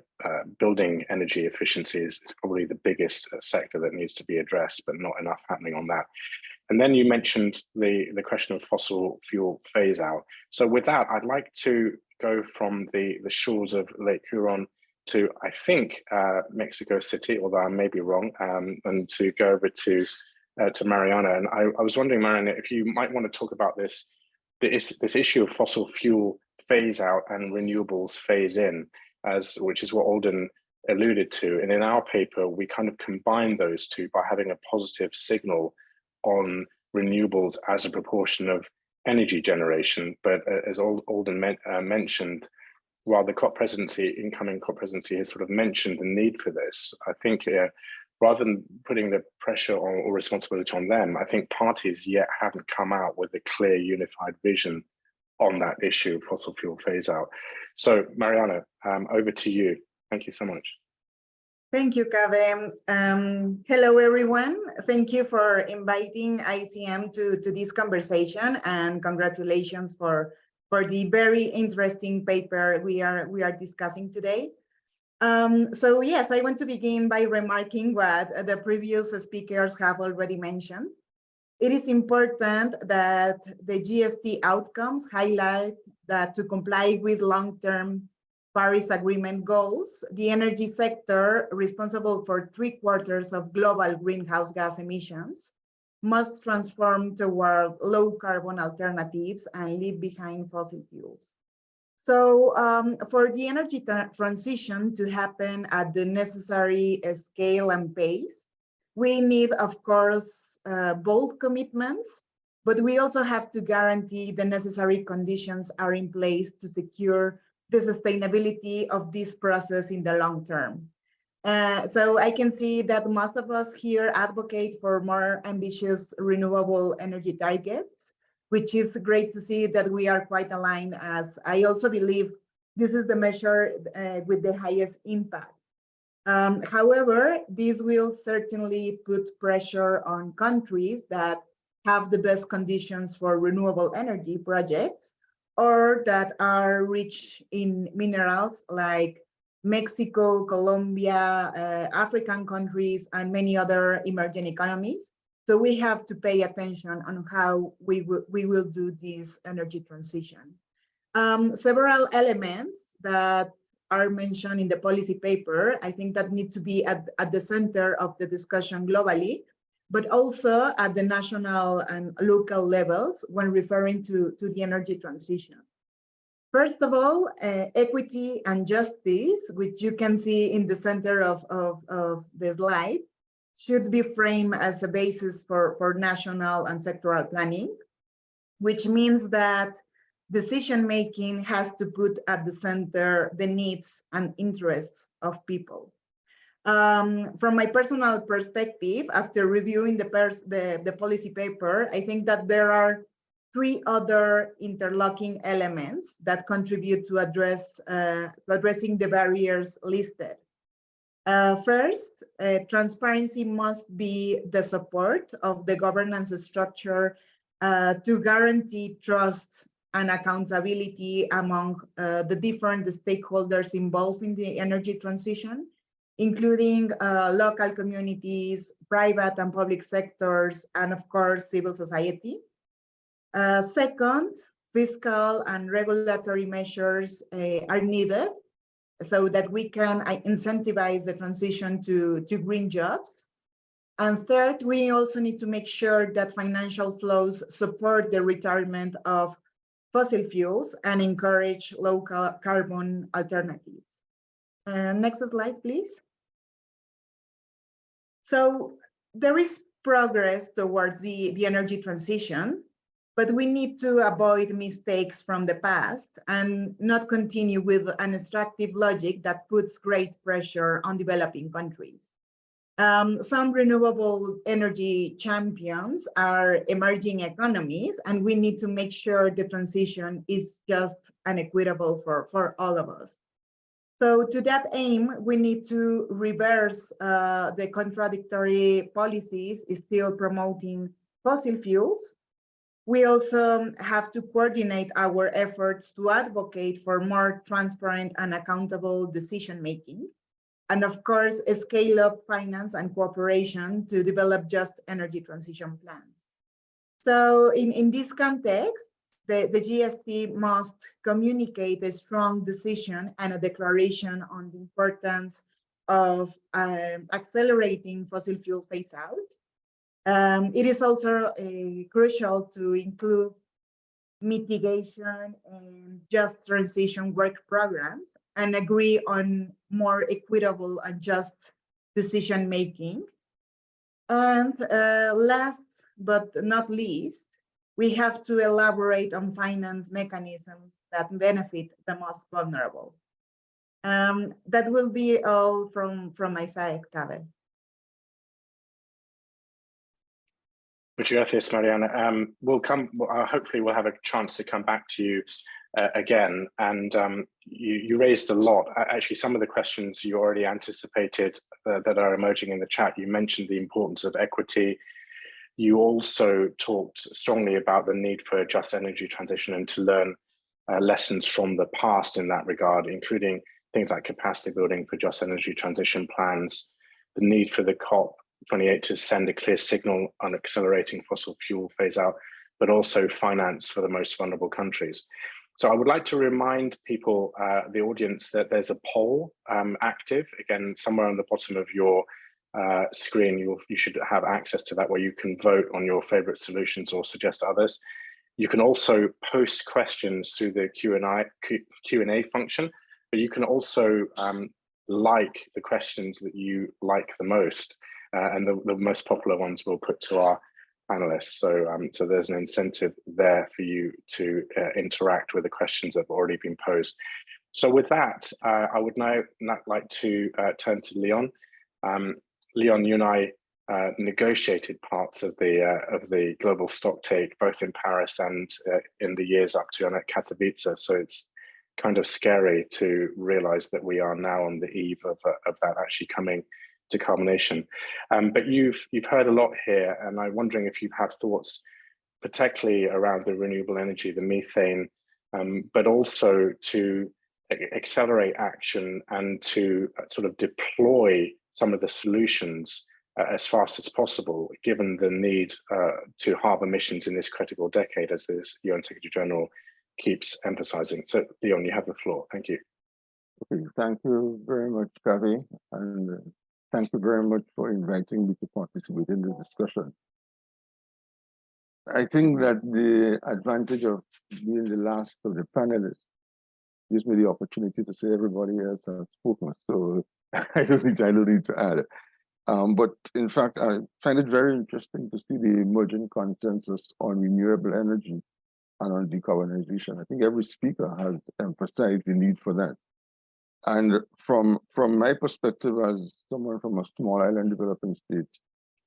building energy efficiency is probably the biggest sector that needs to be addressed, but not enough happening on that. And then you mentioned the question of fossil fuel phase out. So with that, I'd like to go from the shores of Lake Huron to, I think, Mexico City, although I may be wrong, and to go over to Mariana. And I was wondering, Mariana, if you might want to talk about this issue of fossil fuel phase out and renewables phase in, which is what Alden alluded to. And in our paper, we kind of combine those two by having a positive signal on renewables as a proportion of energy generation. But as Alden mentioned, while the incoming COP presidency has sort of mentioned the need for this, I think rather than putting the pressure or responsibility on them, I think parties yet haven't come out with a clear, unified vision on that issue of fossil fuel phase out. So Mariana, over to you. Thank you so much. Thank you, Kaveh. Hello, everyone. Thank you for inviting ICM to this conversation, and congratulations for the very interesting paper we are discussing today. So yes, I want to begin by remarking what the previous speakers have already mentioned. It is important that the GST outcomes highlight that to comply with long-term Paris Agreement goals, the energy sector, responsible for 3/4 of global greenhouse gas emissions, must transform toward low carbon alternatives and leave behind fossil fuels. So for the energy transition to happen at the necessary scale and pace, we need, of course, bold commitments, but we also have to guarantee the necessary conditions are in place to secure the sustainability of this process in the long term. So I can see that most of us here advocate for more ambitious renewable energy targets, which is great to see that we are quite aligned, as I also believe this is the measure with the highest impact. However, this will certainly put pressure on countries that have the best conditions for renewable energy projects or that are rich in minerals like Mexico, Colombia, African countries, and many other emerging economies, So we have to pay attention on how we will do this energy transition. Several elements that are mentioned in the policy paper, I think that need to be at the center of the discussion globally, but also at the national and local levels when referring to the energy transition. First of all, equity and justice, which you can see in the center of the slide, should be framed as a basis for national and sectoral planning, which means that decision-making has to put at the center the needs and interests of people. From my personal perspective, after reviewing the policy paper, I think that there are 3 other interlocking elements that contribute to addressing the barriers listed. First, transparency must be the support of the governance structure to guarantee trust and accountability among the different stakeholders involved in the energy transition, including local communities, private and public sectors, and of course, civil society. Second, fiscal and regulatory measures are needed so that we can incentivize the transition to green jobs. And third, we also need to make sure that financial flows support the retirement of fossil fuels and encourage low carbon alternatives. Next slide, please. So there is progress towards the energy transition, but we need to avoid mistakes from the past and not continue with an extractive logic that puts great pressure on developing countries. Some renewable energy champions are emerging economies, and we need to make sure the transition is just and equitable for all of us. So to that aim, we need to reverse the contradictory policies still promoting fossil fuels. We also have to coordinate our efforts to advocate for more transparent and accountable decision-making. And of course, scale up finance and cooperation to develop just energy transition plans. So in this context, the GST must communicate a strong decision and a declaration on the importance of accelerating fossil fuel phase out. It is also crucial to include mitigation and just transition work programs and agree on more equitable and just decision making. And last but not least, we have to elaborate on finance mechanisms that benefit the most vulnerable. That will be all from my side, Kaveh. Muchas gracias, Mariana. Hopefully we'll have a chance to come back to you again. And you raised a lot. Actually, some of the questions you already anticipated that are emerging in the chat. You mentioned the importance of equity. You also talked strongly about the need for a just energy transition and to learn lessons from the past in that regard, including things like capacity building for just energy transition plans, the need for the COP28 to send a clear signal on accelerating fossil fuel phase out, but also finance for the most vulnerable countries. So I would like to remind people, the audience, that there's a poll active, again, somewhere on the bottom of your screen. You should have access to that, where you can vote on your favorite solutions or suggest others. You can also post questions through the Q&A function, but you can also like the questions that you like the most. And the most popular ones we'll put to our panelists. So there's an incentive there for you to interact with the questions that have already been posed. So with that, I would now like to turn to Leon. Leon, you and I negotiated parts of the Global Stocktake, both in Paris and in the years up to and at Katowice. So it's kind of scary to realize that we are now on the eve of that actually coming to culmination. But you've heard a lot here, and I'm wondering if you have thoughts, particularly around the renewable energy, the methane, but also to accelerate action and to sort of deploy some of the solutions as fast as possible, given the need to halve emissions in this critical decade, as this UN Secretary General keeps emphasizing. So, Leon, you have the floor. Thank you. Okay, thank you very much, Kavi, and thank you very much for inviting me to participate in the discussion. I think that the advantage of being the last of the panelists gives me the opportunity to say everybody else has spoken, so I don't need to add. But in fact, I find it very interesting to see the emerging consensus on renewable energy and on decarbonization. I think every speaker has emphasized the need for that. And from my perspective as someone from a small island developing state,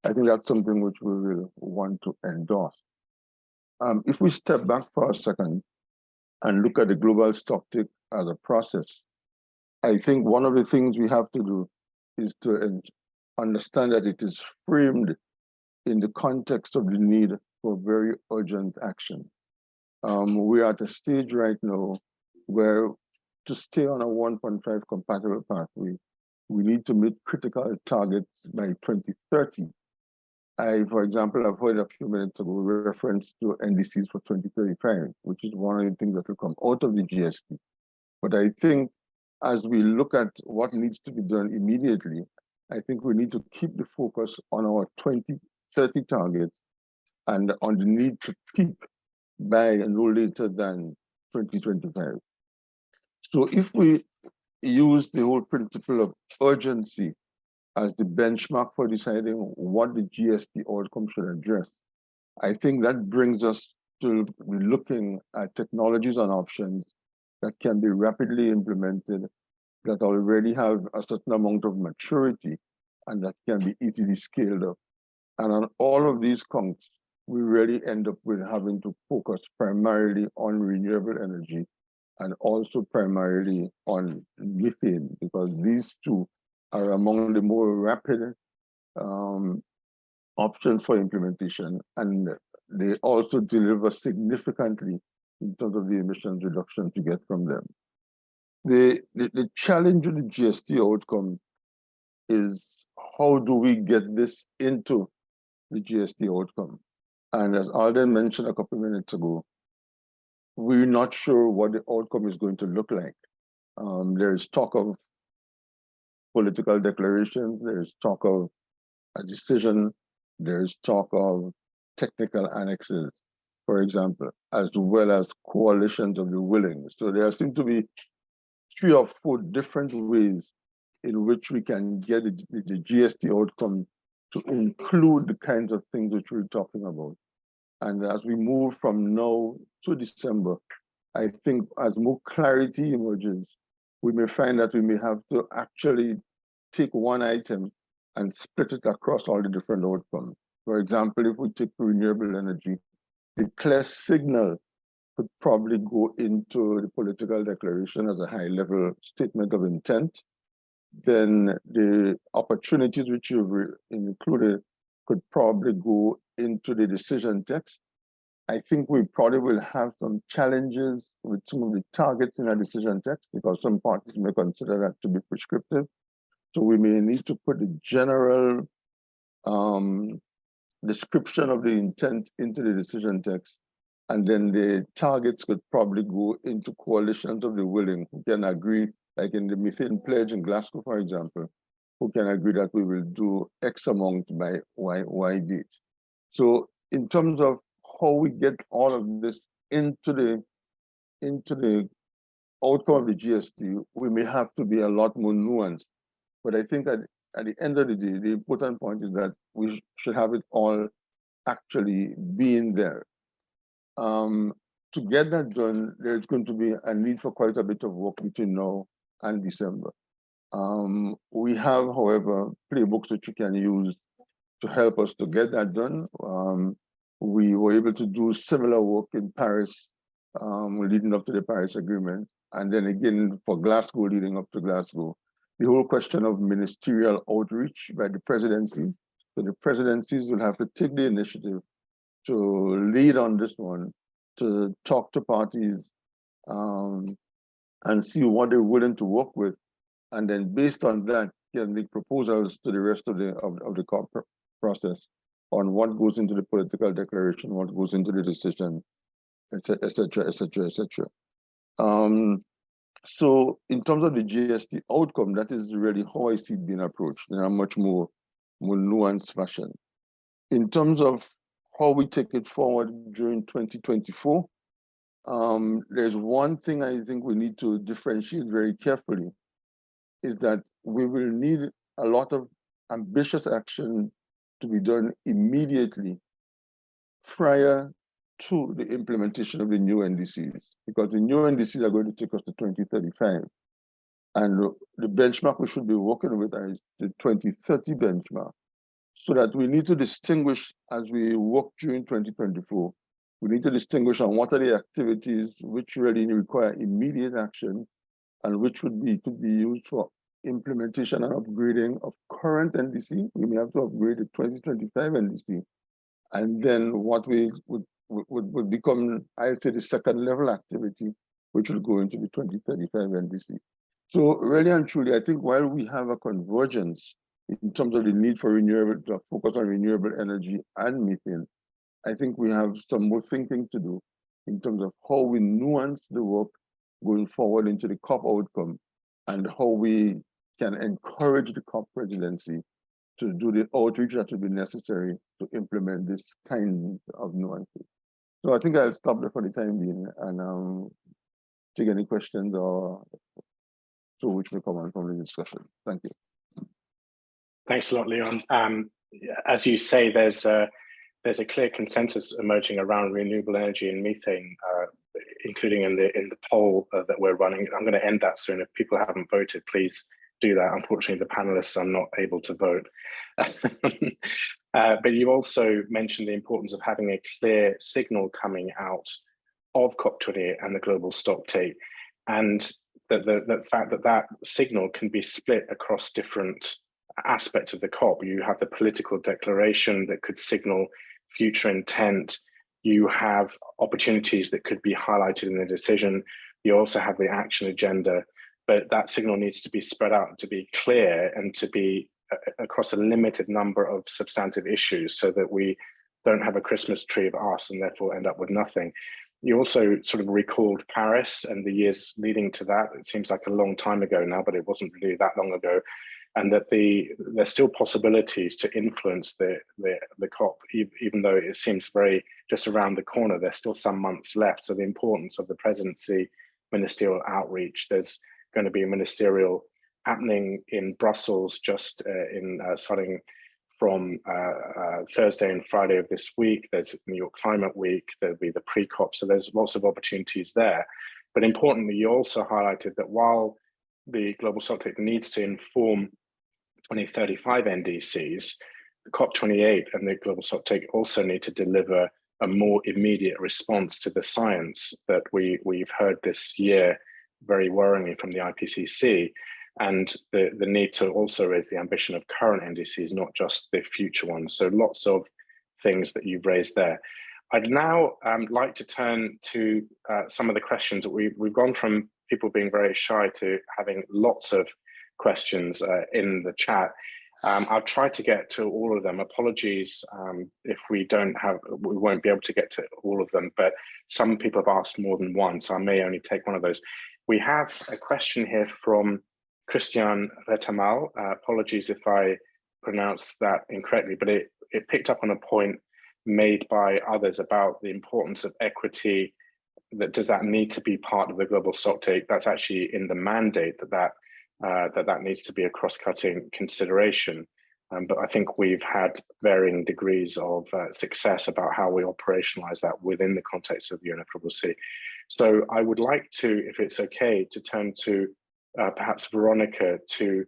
I think that's something which we will want to endorse. If we step back for a second and look at the global stocktake as a process, I think one of the things we have to do is to understand that it is framed in the context of the need for very urgent action. We are at a stage right now where to stay on a 1.5 compatible pathway, we need to meet critical targets by 2030. For example, I've heard a few minutes ago reference to NDCs for 2035, which is one of the things that will come out of the GST. But I think as we look at what needs to be done immediately, I think we need to keep the focus on our 2030 targets and on the need to peak by no later than 2025. So if we use the whole principle of urgency as the benchmark for deciding what the GST outcome should address, I think that brings us to looking at technologies and options that can be rapidly implemented, that already have a certain amount of maturity, and that can be easily scaled up. And on all of these counts, we really end up with having to focus primarily on renewable energy and also primarily on methane, because these two are among the more rapid options for implementation, and they also deliver significantly in terms of the emissions reduction to get from them. The challenge with the GST outcome is how do we get this into the GST outcome? And as Alden mentioned a couple of minutes ago, we're not sure what the outcome is going to look like. There's talk of political declarations, there's talk of a decision, there's talk of technical annexes, for example, as well as coalitions of the willing. So there seem to be 3 or 4 different ways in which we can get the GST outcome to include the kinds of things which we're talking about. And as we move from now to December, I think as more clarity emerges, we may find that we may have to actually take one item and split it across all the different outcomes. For example, if we take renewable energy, the clear signal could probably go into the political declaration as a high-level statement of intent. Then the opportunities which you've included could probably go into the decision text. I think we probably will have some challenges with some of the targets in our decision text because some parties may consider that to be prescriptive. So we may need to put the general description of the intent into the decision text. And then the targets could probably go into coalitions of the willing who can agree, like in the methane pledge in Glasgow, for example, who can agree that we will do X amount by Y date. So in terms of how we get all of this into the outcome of the GST, we may have to be a lot more nuanced. But I think at the end of the day, the important point is that we should have it all actually being there. To get that done, there's going to be a need for quite a bit of work between now and December. We have, however, playbooks which we can use to help us to get that done. We were able to do similar work in Paris leading up to the Paris Agreement. And then again, for Glasgow, leading up to Glasgow, the whole question of ministerial outreach by the presidency. So the presidencies will have to take the initiative to lead on this one, to talk to parties and see what they're willing to work with. And then based on that, can make proposals to the rest of the COP process on what goes into the political declaration, what goes into the decision, etc., etc., etc. So in terms of the GST outcome, that is really how I see it being approached in a much more nuanced fashion. In terms of how we take it forward during 2024, there's one thing I think we need to differentiate very carefully, is that we will need a lot of ambitious action to be done immediately prior to the implementation of the new NDCs, because the new NDCs are going to take us to 2035. And the benchmark we should be working with is the 2030 benchmark. So that we need to distinguish as we work during 2024, we need to distinguish on what are the activities which really require immediate action and which could be used for implementation and upgrading of current NDC. We may have to upgrade the 2025 NDC. And then what we would become, I say, the second level activity, which will go into the 2035 NDC. So really and truly, I think while we have a convergence in terms of the need for renewable, to focus on renewable energy and methane, I think we have some more thinking to do in terms of how we nuance the work going forward into the COP outcome and how we can encourage the COP presidency to do the outreach that will be necessary to implement this kind of nuances. So I think I'll stop there for the time being and take any questions or so which may come on from the discussion. Thank you. Thanks a lot, Leon. As you say, there's a clear consensus emerging around renewable energy and methane, including in the poll that we're running. I'm going to end that soon. If people haven't voted, please do that. Unfortunately, the panelists are not able to vote. But you also mentioned the importance of having a clear signal coming out of COP28 and the Global Stocktake, and the fact that that signal can be split across different aspects of the COP. You have the political declaration that could signal future intent. You have opportunities that could be highlighted in the decision. You also have the action agenda, but that signal needs to be spread out to be clear and to be across a limited number of substantive issues so that we don't have a Christmas tree of us and therefore end up with nothing. You also sort of recalled Paris and the years leading to that. It seems like a long time ago now, but it wasn't really that long ago. And that there's still possibilities to influence the COP, even though it seems very just around the corner. There's still some months left. So the importance of the presidency, ministerial outreach. There's going to be a ministerial happening in Brussels just starting from Thursday and Friday of this week. There's New York Climate Week. There'll be the pre-COP. So there's lots of opportunities there. But importantly, you also highlighted that while the Global Stocktake needs to inform 2035 NDCs, the COP28 and the Global Stocktake also need to deliver a more immediate response to the science that we've heard this year very worryingly from the IPCC, and the need to also raise the ambition of current NDCs, not just the future ones. So lots of things that you've raised there. I'd now like to turn to some of the questions that we've gone from people being very shy to having lots of questions in the chat. I'll try to get to all of them. Apologies if we won't be able to get to all of them, but some people have asked more than one, so I may only take one of those. We have a question here from Christian Retamal. Apologies if I pronounced that incorrectly, but it picked up on a point made by others about the importance of equity. Does that need to be part of the Global Stocktake? That's actually in the mandate that needs to be a cross-cutting consideration. But I think we've had varying degrees of success about how we operationalize that within the context of the UNFCCC. So I would like to, if it's okay, to turn to perhaps Veronica to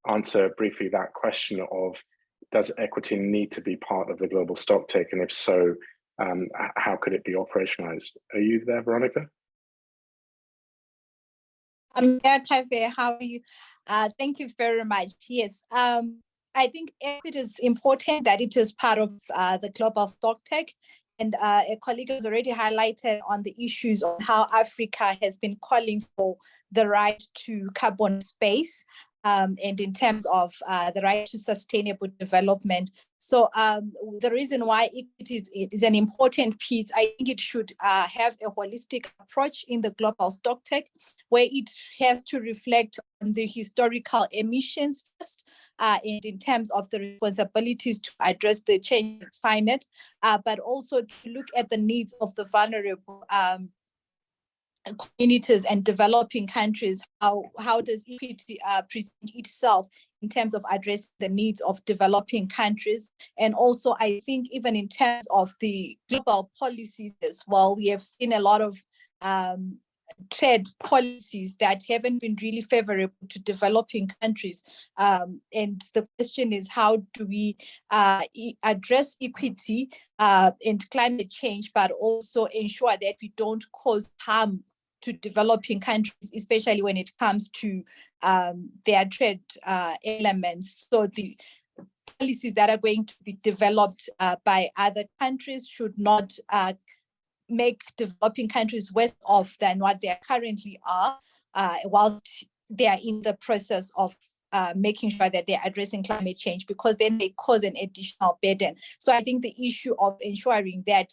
answer briefly that question of, does equity need to be part of the Global Stocktake? And if so, how could it be operationalized? Are you there, Veronica? I'm there, Kave. How are you? Thank you very much. Yes, I think it is important that it is part of the Global Stocktake. And a colleague has already highlighted on the issues on how Africa has been calling for the right to carbon space. and in terms of the right to sustainable development. So the reason why equity is an important piece, I think it should have a holistic approach in the global stocktake, where it has to reflect on the historical emissions first, and in terms of the responsibilities to address the changing climate, but also to look at the needs of the vulnerable communities and developing countries. How does equity present itself in terms of addressing the needs of developing countries? And also, I think even in terms of the global policies as well, we have seen a lot of trade policies that haven't been really favorable to developing countries. And the question is, how do we address equity and climate change, but also ensure that we don't cause harm to developing countries, especially when it comes to their trade elements. So the policies that are going to be developed by other countries should not make developing countries worse off than what they currently are, whilst they are in the process of making sure that they're addressing climate change, because then they cause an additional burden. So I think the issue of ensuring that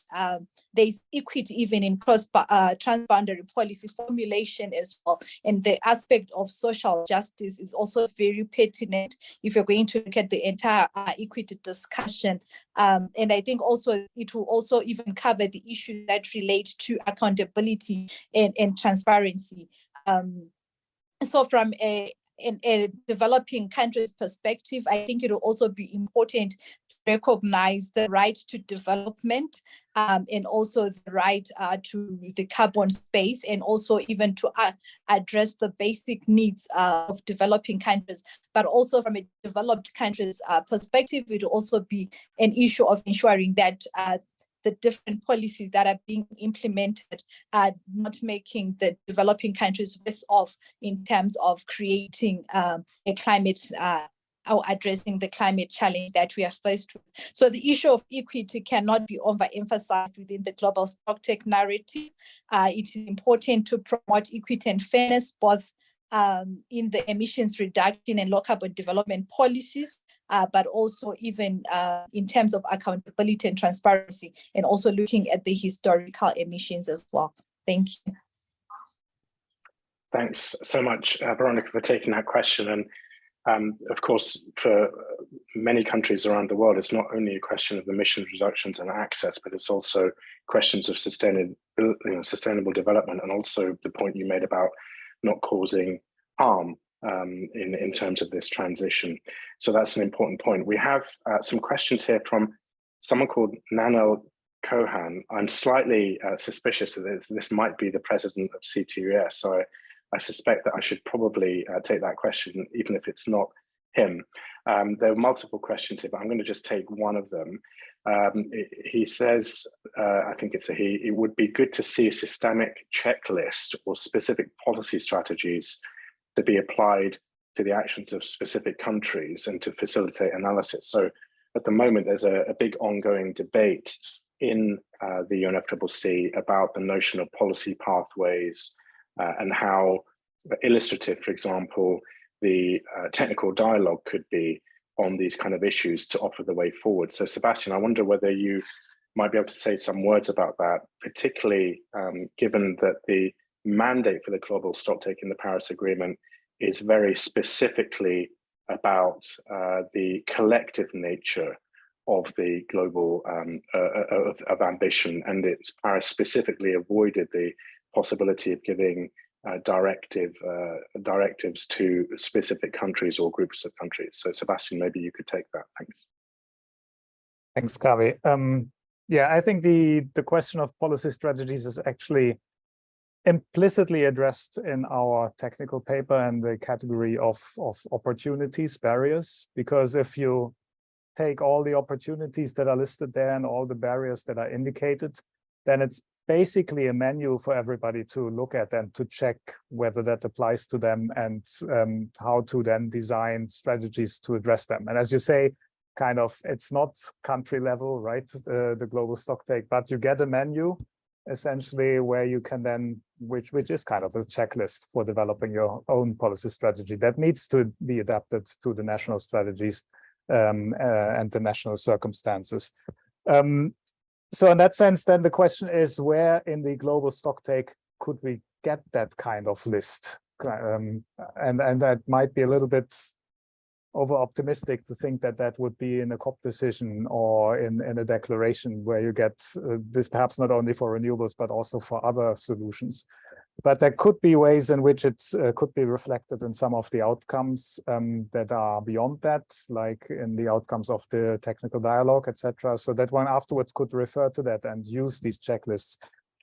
there's equity even in transboundary policy formulation as well, and the aspect of social justice is also very pertinent if you're going to look at the entire equity discussion. And I think also it will also even cover the issues that relate to accountability and transparency. So from in a developing country's perspective, I think it will also be important to recognize the right to development, and also the right to the carbon space, and also even to address the basic needs of developing countries. But also from a developed country's perspective, it will also be an issue of ensuring that the different policies that are being implemented are not making the developing countries worse off in terms of creating a climate or addressing the climate challenge that we are faced with. So the issue of equity cannot be overemphasized within the global stocktake narrative. It is important to promote equity and fairness, both in the emissions reduction and low carbon development policies, but also even in terms of accountability and transparency, and also looking at the historical emissions as well. Thank you. Thanks so much, Veronica, for taking that question. And of course, for many countries around the world, it's not only a question of emissions reductions and access, but it's also questions of sustainable development, and also the point you made about not causing harm in terms of this transition. So that's an important point. We have some questions here from someone called Nanel Kohan. I'm slightly suspicious that this might be the president of CTUS, so I suspect that I should probably take that question, even if it's not him. There are multiple questions here, but I'm going to just take one of them. He says, I think it's a he, it would be good to see a systemic checklist or specific policy strategies to be applied to the actions of specific countries and to facilitate analysis. So at the moment, there's a big ongoing debate in the UNFCCC about the notion of policy pathways and how illustrative, for example, the technical dialogue could be on these kind of issues to offer the way forward. So Sebastian, I wonder whether you might be able to say some words about that, particularly given that the mandate for the Global Stocktake in the Paris Agreement is very specifically about the collective nature of the global of ambition, and Paris specifically avoided the possibility of giving directives to specific countries or groups of countries. So Sebastian, maybe you could take that. Thanks. Thanks, Kavi. Yeah, I think the question of policy strategies is actually implicitly addressed in our technical paper and the category of opportunities, barriers, because if you take all the opportunities that are listed there and all the barriers that are indicated, then it's basically a menu for everybody to look at and to check whether that applies to them, and how to then design strategies to address them. And as you say, kind of, it's not country level, right, the global stocktake, but you get a menu essentially where you can then, which is kind of a checklist for developing your own policy strategy that needs to be adapted to the national strategies and the national circumstances. So in that sense, then the question is, where in the global stocktake could we get that kind of list? And that might be a little bit over optimistic to think that that would be in a COP decision or in a declaration where you get this perhaps not only for renewables, but also for other solutions. But there could be ways in which it could be reflected in some of the outcomes that are beyond that, like in the outcomes of the technical dialogue, etc. So that one afterwards could refer to that and use these checklists.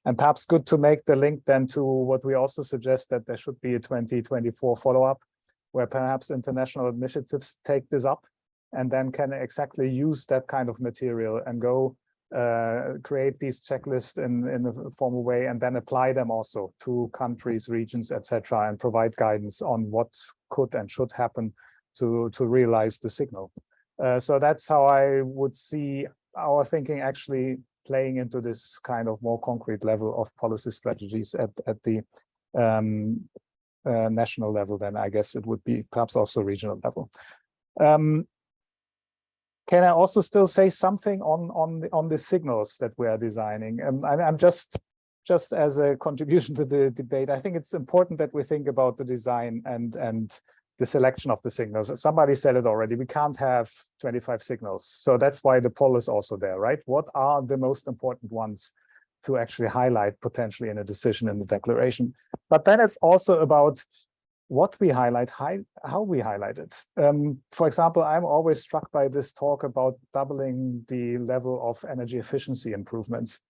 And perhaps good to make the link then to what we also suggest, that there should be a 2024 follow-up, where perhaps international initiatives take this up and then can exactly use that kind of material and go create these checklists in a formal way and then apply them also to countries, regions, etc., and provide guidance on what could and should happen to realize the signal. So that's how I would see our thinking actually playing into this kind of more concrete level of policy strategies at the national level. Then I guess it would be perhaps also regional level. Can I also still say something on the signals that we are designing? I'm just as a contribution to the debate, I think it's important that we think about the design and the selection of the signals. Somebody said it already, we can't have 25 signals. So that's why the poll is also there, right? What are the most important ones to actually highlight potentially in a decision in the declaration? But then it's also about what we highlight, how we highlight it. For example, I'm always struck by this talk about doubling the level of energy efficiency improvements.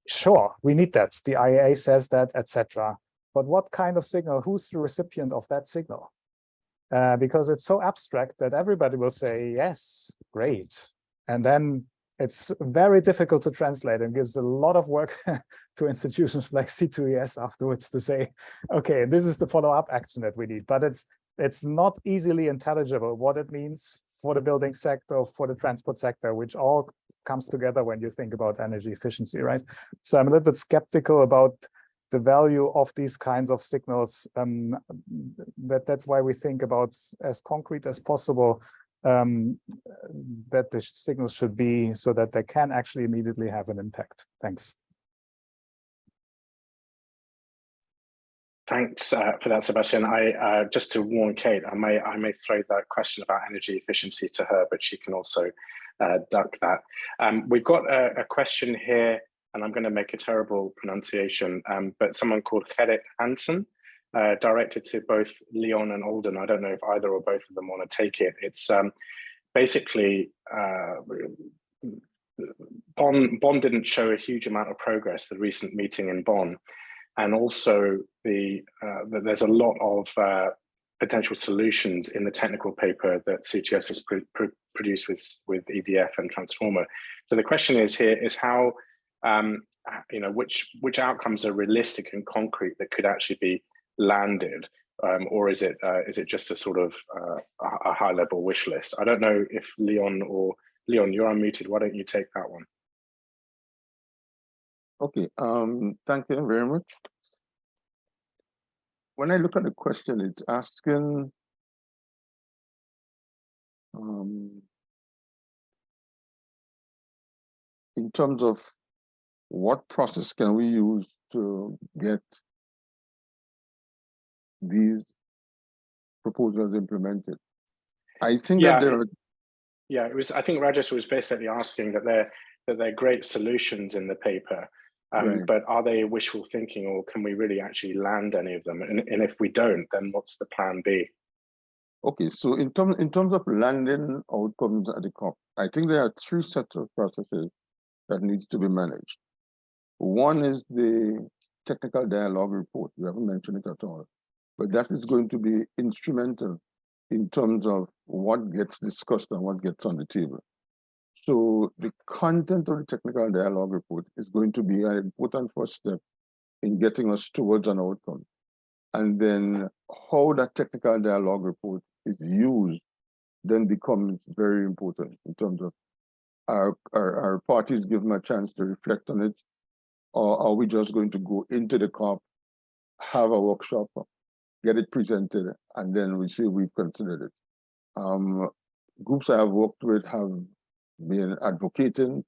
Sure, we need that. The IEA says that, etc. But what kind of signal? Who's the recipient of that signal? Because it's so abstract that everybody will say, yes, great. And then it's very difficult to translate and gives a lot of work to institutions like C2ES afterwards to say, okay, this is the follow-up action that we need. But it's not easily intelligible what it means for the building sector, for the transport sector, which all comes together when you think about energy efficiency, right? So I'm a little bit skeptical about the value of these kinds of signals. That's why we think about as concrete as possible that the signals should be so that they can actually immediately have an impact. Thanks. Thanks for that, Sebastian. I just to warn Kate, I may throw that question about energy efficiency to her, but she can also duck that. We've got a question here, and I'm going to make a terrible pronunciation, but someone called Gerrit Hansen, directed to both Leon and Alden. I don't know if either or both of them want to take it. It's basically Bonn didn't show a huge amount of progress, the recent meeting in Bonn. And also there's a lot of potential solutions in the technical paper that CTS has produced with EDF and Transformer. So the question is here is how, which outcomes are realistic and concrete that could actually be landed, or is it just a sort of a high level wish list? I don't know if Leon, you're unmuted. Why don't you take that one? Okay, thank you very much. When I look at the question, it's asking in terms of what process can we use to get these proposals implemented. I think that there are. Yeah, it was. I think Rajesh was basically asking that they're great solutions in the paper, right. But are they wishful thinking, or can we really actually land any of them? And if we don't, then what's the plan B? Okay, so in terms of landing outcomes at the COP, I think there are three sets of processes that needs to be managed. One is the technical dialogue report. We haven't mentioned it at all, but that is going to be instrumental in terms of what gets discussed and what gets on the table. So the content of the technical dialogue report is going to be an important first step in getting us towards an outcome. And then how that technical dialogue report is used then becomes very important in terms of our parties give them a chance to reflect on it, Or are we just going to go into the COP, have a workshop, get it presented, and then we say we've considered it? Groups I have worked with have been advocating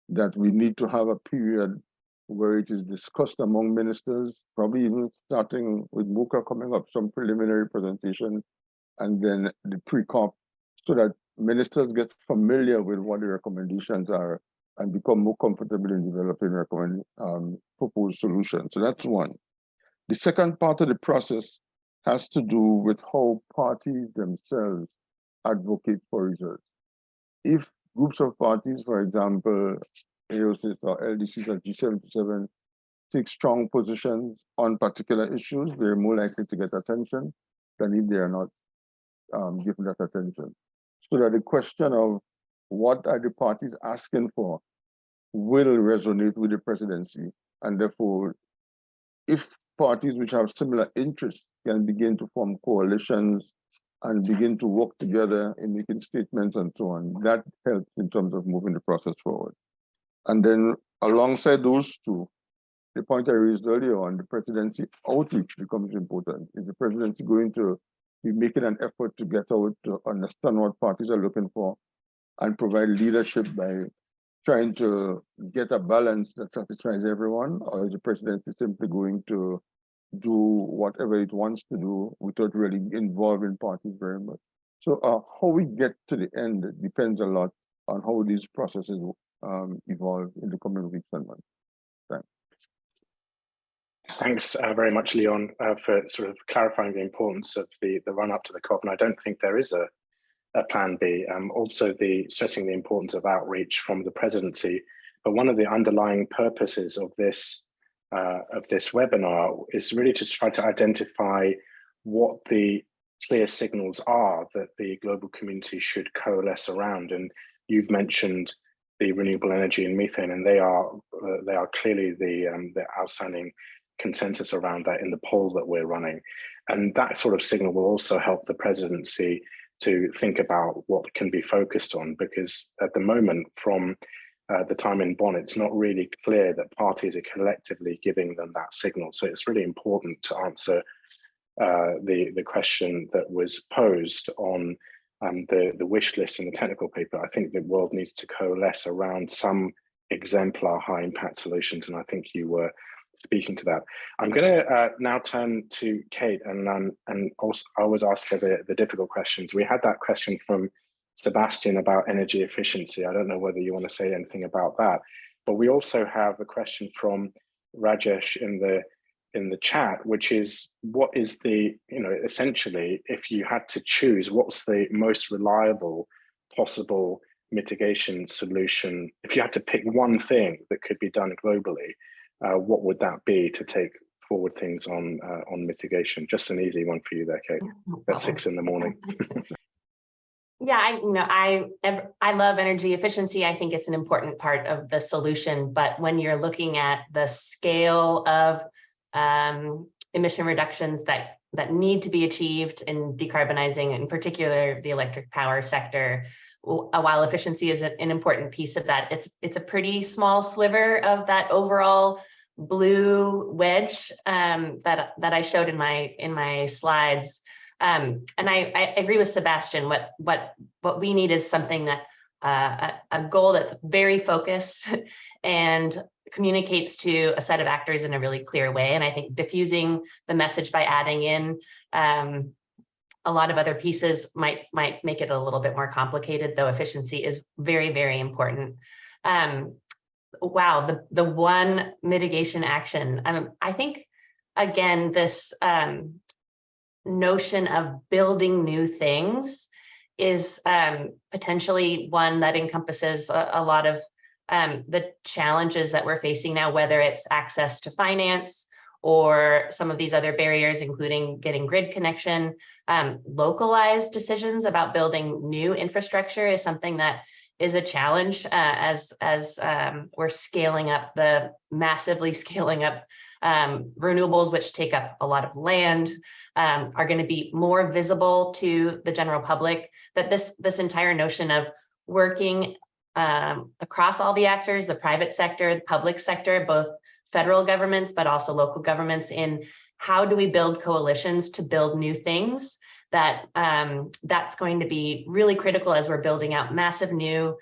that we need to have a period where it is discussed among ministers, probably even starting with MOCA coming up, some preliminary presentation, and then the pre-COP, so that ministers get familiar with what the recommendations are and become more comfortable in developing proposed solutions. So that's one. The second part of the process has to do with how parties themselves advocate for results. If groups of parties, for example, AOCs or LDCs or G77, take strong positions on particular issues, they're more likely to get attention than if they are not given that attention. So that the question of what are the parties asking for will resonate with the presidency. And therefore, if parties which have similar interests can begin to form coalitions and begin to work together in making statements and so on, that helps in terms of moving the process forward. And then alongside those two, the point I raised earlier on, the presidency outreach becomes important. Is the presidency going to be making an effort to get out to understand what parties are looking for and provide leadership by trying to get a balance that satisfies everyone? Or is the presidency simply going to do whatever it wants to do without really involving parties very much? So how we get to the end depends a lot on how these processes evolve in the coming weeks and months. Thanks. Thanks very much, Leon, for sort of clarifying the importance of the run up to the COP. And I don't think there is a plan B. Also, stressing the importance of outreach from the presidency. But one of the underlying purposes of this webinar is really to try to identify what the clear signals are that the global community should coalesce around. And you've mentioned the renewable energy and methane, and they are clearly the outstanding consensus around that in the poll that we're running. And that sort of signal will also help the presidency to think about what can be focused on, because at the moment, from the time in Bonn, it's not really clear that parties are collectively giving them that signal. So it's really important to answer the question that was posed on the wish list in the technical paper. I think the world needs to coalesce around some exemplar high impact solutions, and I think you were speaking to that. I'm going to now turn to Kate, and also I always ask her the difficult questions. We had that question from Sebastian about energy efficiency. I don't know whether you want to say anything about that, but we also have a question from Rajesh in the chat, which is, what is the, essentially, if you had to choose, what's the most reliable possible mitigation solution? If you had to pick one thing that could be done globally, what would that be to take forward things on mitigation? Just an easy one for you there, Kate, at 6 in the morning. Yeah, I love energy efficiency. I think it's an important part of the solution, but when you're looking at the scale of emission reductions that need to be achieved in decarbonizing, in particular the electric power sector, while efficiency is an important piece of that, it's a pretty small sliver of that overall blue wedge that I showed in my slides. And I agree with Sebastian. What we need is something that a goal that's very focused and communicates to a set of actors in a really clear way. And I think diffusing the message by adding in a lot of other pieces might make it a little bit more complicated, though efficiency is very, very important. Wow, the one mitigation action. I think, again, this notion of building new things is potentially one that encompasses a lot of the challenges that we're facing now, whether it's access to finance or some of these other barriers, including getting grid connection. Localized decisions about building new infrastructure is something that is a challenge as we're massively scaling up renewables, which take up a lot of land, are going to be more visible to the general public. That this entire notion of working across all the actors, the private sector, the public sector, both federal governments, but also local governments in how do we build coalitions to build new things that that's going to be really critical as we're building out massive new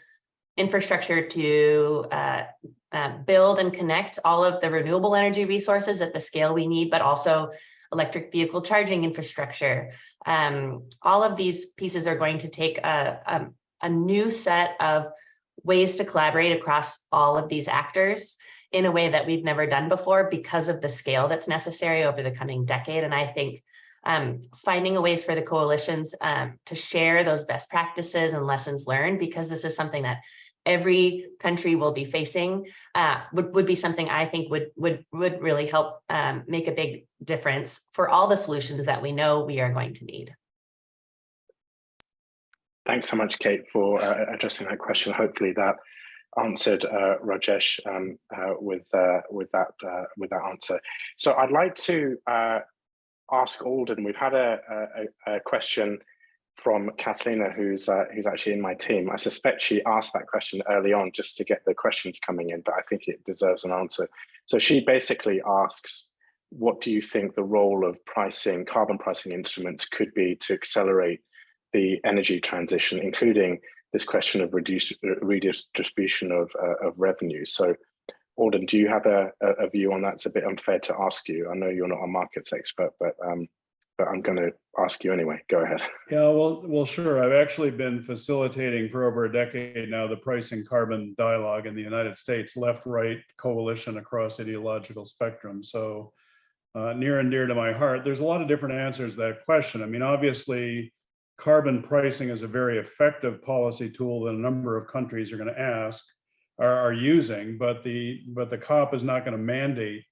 infrastructure to build and connect all of the renewable energy resources at the scale we need, but also electric vehicle charging infrastructure. All of these pieces are going to take a new set of ways to collaborate across all of these actors in a way that we've never done before because of the scale that's necessary over the coming decade. And I think finding a ways for the coalitions to share those best practices and lessons learned, because this is something that every country will be facing, would be something I think would really help make a big difference for all the solutions that we know we are going to need. Thanks so much, Kate, for addressing that question. Hopefully that answered Rajesh with that answer. So I'd like to ask Alden. We've had a question from Kathleen, who's actually in my team. I suspect she asked that question early on just to get the questions coming in, but I think it deserves an answer. So she basically asks, what do you think the role of pricing, carbon pricing instruments could be to accelerate the energy transition, including this question of redistribution of revenue? So Alden, do you have a view on that? It's a bit unfair to ask you. I know you're not a markets expert, but I'm going to ask you anyway. Go ahead. Yeah, well, sure. I've actually been facilitating for over a decade now the pricing carbon dialogue in the United States, left-right coalition across ideological spectrum. So near and dear to my heart. There's a lot of different answers to that question. I mean, obviously, carbon pricing is a very effective policy tool that a number of countries are going to are using, but the COP is not going to mandate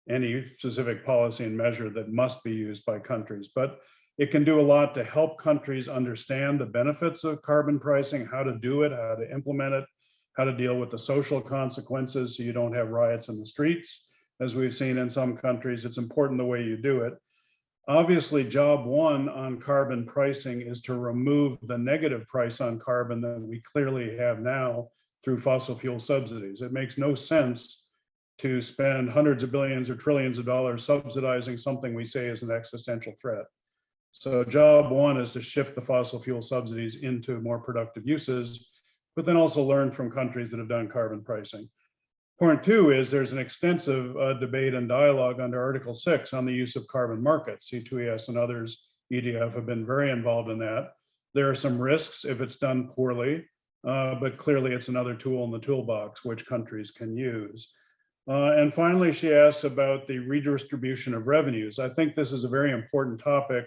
any specific policy and measure that must be used by countries. But it can do a lot to help countries understand the benefits of carbon pricing, how to do it, how to implement it, how to deal with the social consequences so you don't have riots in the streets, as we've seen in some countries. It's important the way you do it. Obviously, job one on carbon pricing is to remove the negative price on carbon that we clearly have now through fossil fuel subsidies. It makes no sense to spend hundreds of billions or trillions of dollars subsidizing something we say is an existential threat. So job one is to shift the fossil fuel subsidies into more productive uses, but then also learn from countries that have done carbon pricing. Point two is there's an extensive debate and dialogue under Article 6 on the use of carbon markets. C2ES and others, EDF, have been very involved in that. There are some risks if it's done poorly, but clearly it's another tool in the toolbox which countries can use. And finally, she asks about the redistribution of revenues. I think this is a very important topic.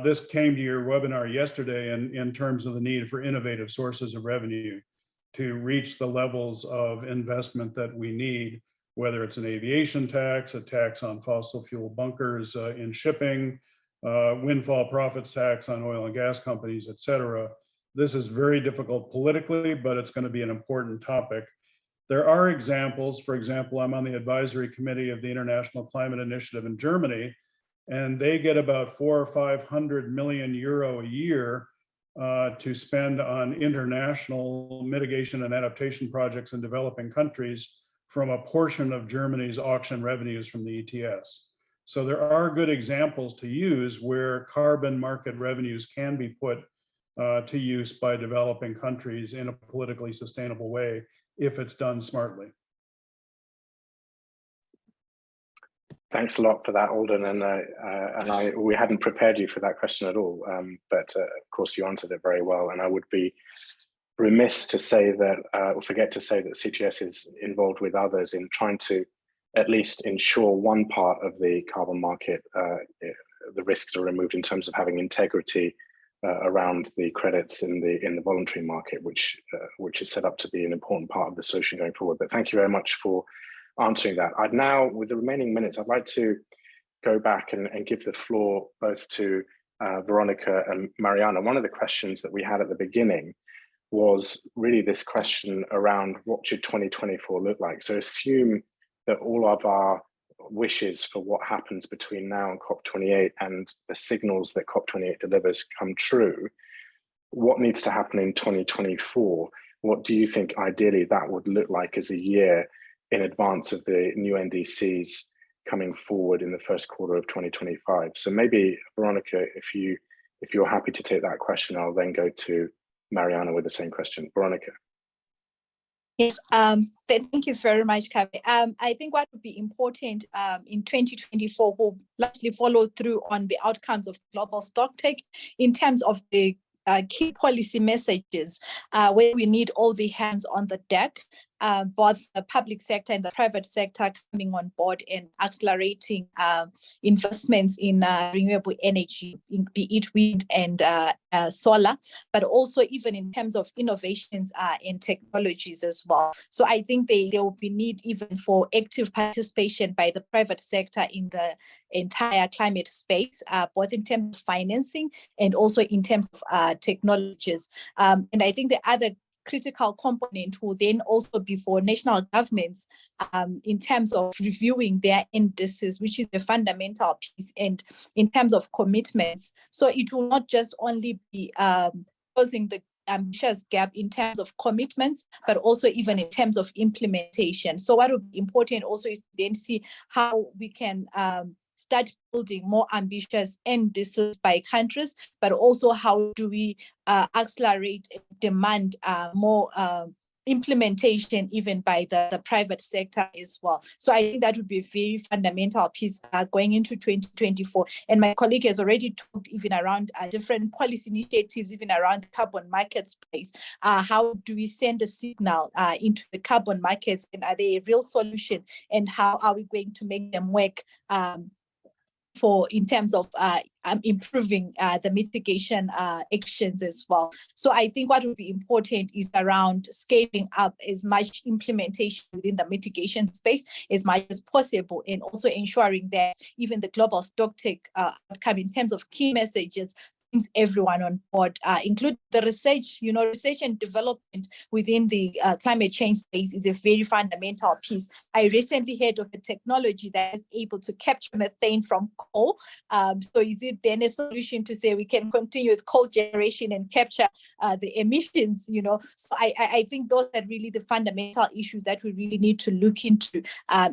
This came to your webinar yesterday in terms of the need for innovative sources of revenue to reach the levels of investment that we need, whether it's an aviation tax, a tax on fossil fuel bunkers in shipping, windfall profits tax on oil and gas companies, et cetera. This is very difficult politically, but it's going to be an important topic. There are examples. For example, I'm on the advisory committee of the International Climate Initiative in Germany, and they get about 400 or 500 million euro a year to spend on international mitigation and adaptation projects in developing countries from a portion of Germany's auction revenues from the ETS. So there are good examples to use where carbon market revenues can be put to use by developing countries in a politically sustainable way if it's done smartly. Thanks a lot for that, Alden, and we hadn't prepared you for that question at all, but of course you answered it very well. And I would be remiss to say that, or forget to say that CTS is involved with others in trying to at least ensure one part of the carbon market, the risks are removed in terms of having integrity around the credits in the voluntary market, which is set up to be an important part of the solution going forward. But thank you very much for answering that. I'd now, with the remaining minutes, I'd like to go back and give the floor both to Veronica and Mariana. One of the questions that we had at the beginning was really this question around what should 2024 look like? So assume that all of our wishes for what happens between now and COP28 and the signals that COP28 delivers come true. What needs to happen in 2024? What do you think ideally that would look like as a year in advance of the new NDCs coming forward in the first quarter of 2025. So maybe, Veronica, if you're happy to take that question, I'll then go to Mariana with the same question. Veronica. Yes, thank you very much, Kaveh. I think what would be important in 2024 will largely follow through on the outcomes of Global Stocktake in terms of the key policy messages where we need all the hands on the deck, both the public sector and the private sector coming on board and accelerating investments in renewable energy, be it wind and solar, but also even in terms of innovations and technologies as well. So I think there will be need even for active participation by the private sector in the entire climate space, both in terms of financing and also in terms of technologies. And I think the other critical component will then also be for national governments in terms of reviewing their indices, which is a fundamental piece, and in terms of commitments. So it will not just only be closing the ambitious gap in terms of commitments, but also even in terms of implementation. So what would be important also is to then see how we can start building more ambitious indices by countries, but also how do we accelerate and demand more implementation even by the private sector as well. So I think that would be a very fundamental piece going into 2024. And my colleague has already talked even around different policy initiatives, even around the carbon market space. How do we send a signal into the carbon markets, and are they a real solution? And how are we going to make them work in terms of improving the mitigation actions as well. So I think what would be important is around scaling up as much implementation within the mitigation space as much as possible, and also ensuring that even the Global Stocktake outcome in terms of key messages brings everyone on board, include the research. Research and development within the climate change space is a very fundamental piece. I recently heard of a technology that is able to capture methane from coal. So is it then a solution to say we can continue with coal generation and capture the emissions? So I think those are really the fundamental issues that we really need to look into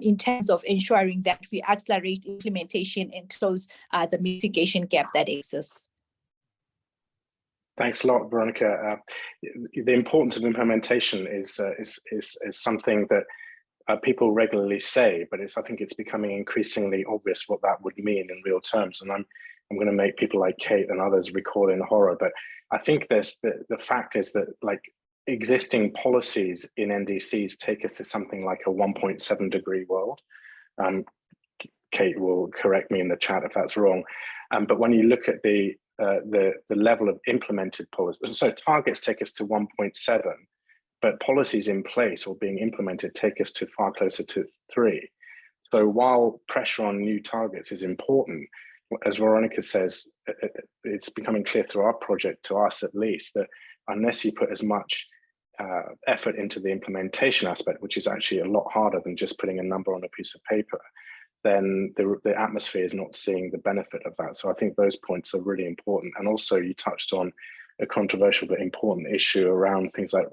in terms of ensuring that we accelerate implementation and close the mitigation gap that exists. Thanks a lot, Veronica. The importance of implementation is something that people regularly say, but I think it's becoming increasingly obvious what that would mean in real terms. And I'm going to make people like Kate and others recoil in horror, but I think there's the fact is that existing policies in NDCs take us to something like a 1.7 degree world. Kate will correct me in the chat if that's wrong. But when you look at the level of implemented policies, so targets take us to 1.7, but policies in place or being implemented take us to far closer to 3. So while pressure on new targets is important, as Veronica says, it's becoming clear through our project, to us at least, that unless you put as much effort into the implementation aspect, which is actually a lot harder than just putting a number on a piece of paper, then the atmosphere is not seeing the benefit of that. So I think those points are really important. And also you touched on a controversial but important issue around things like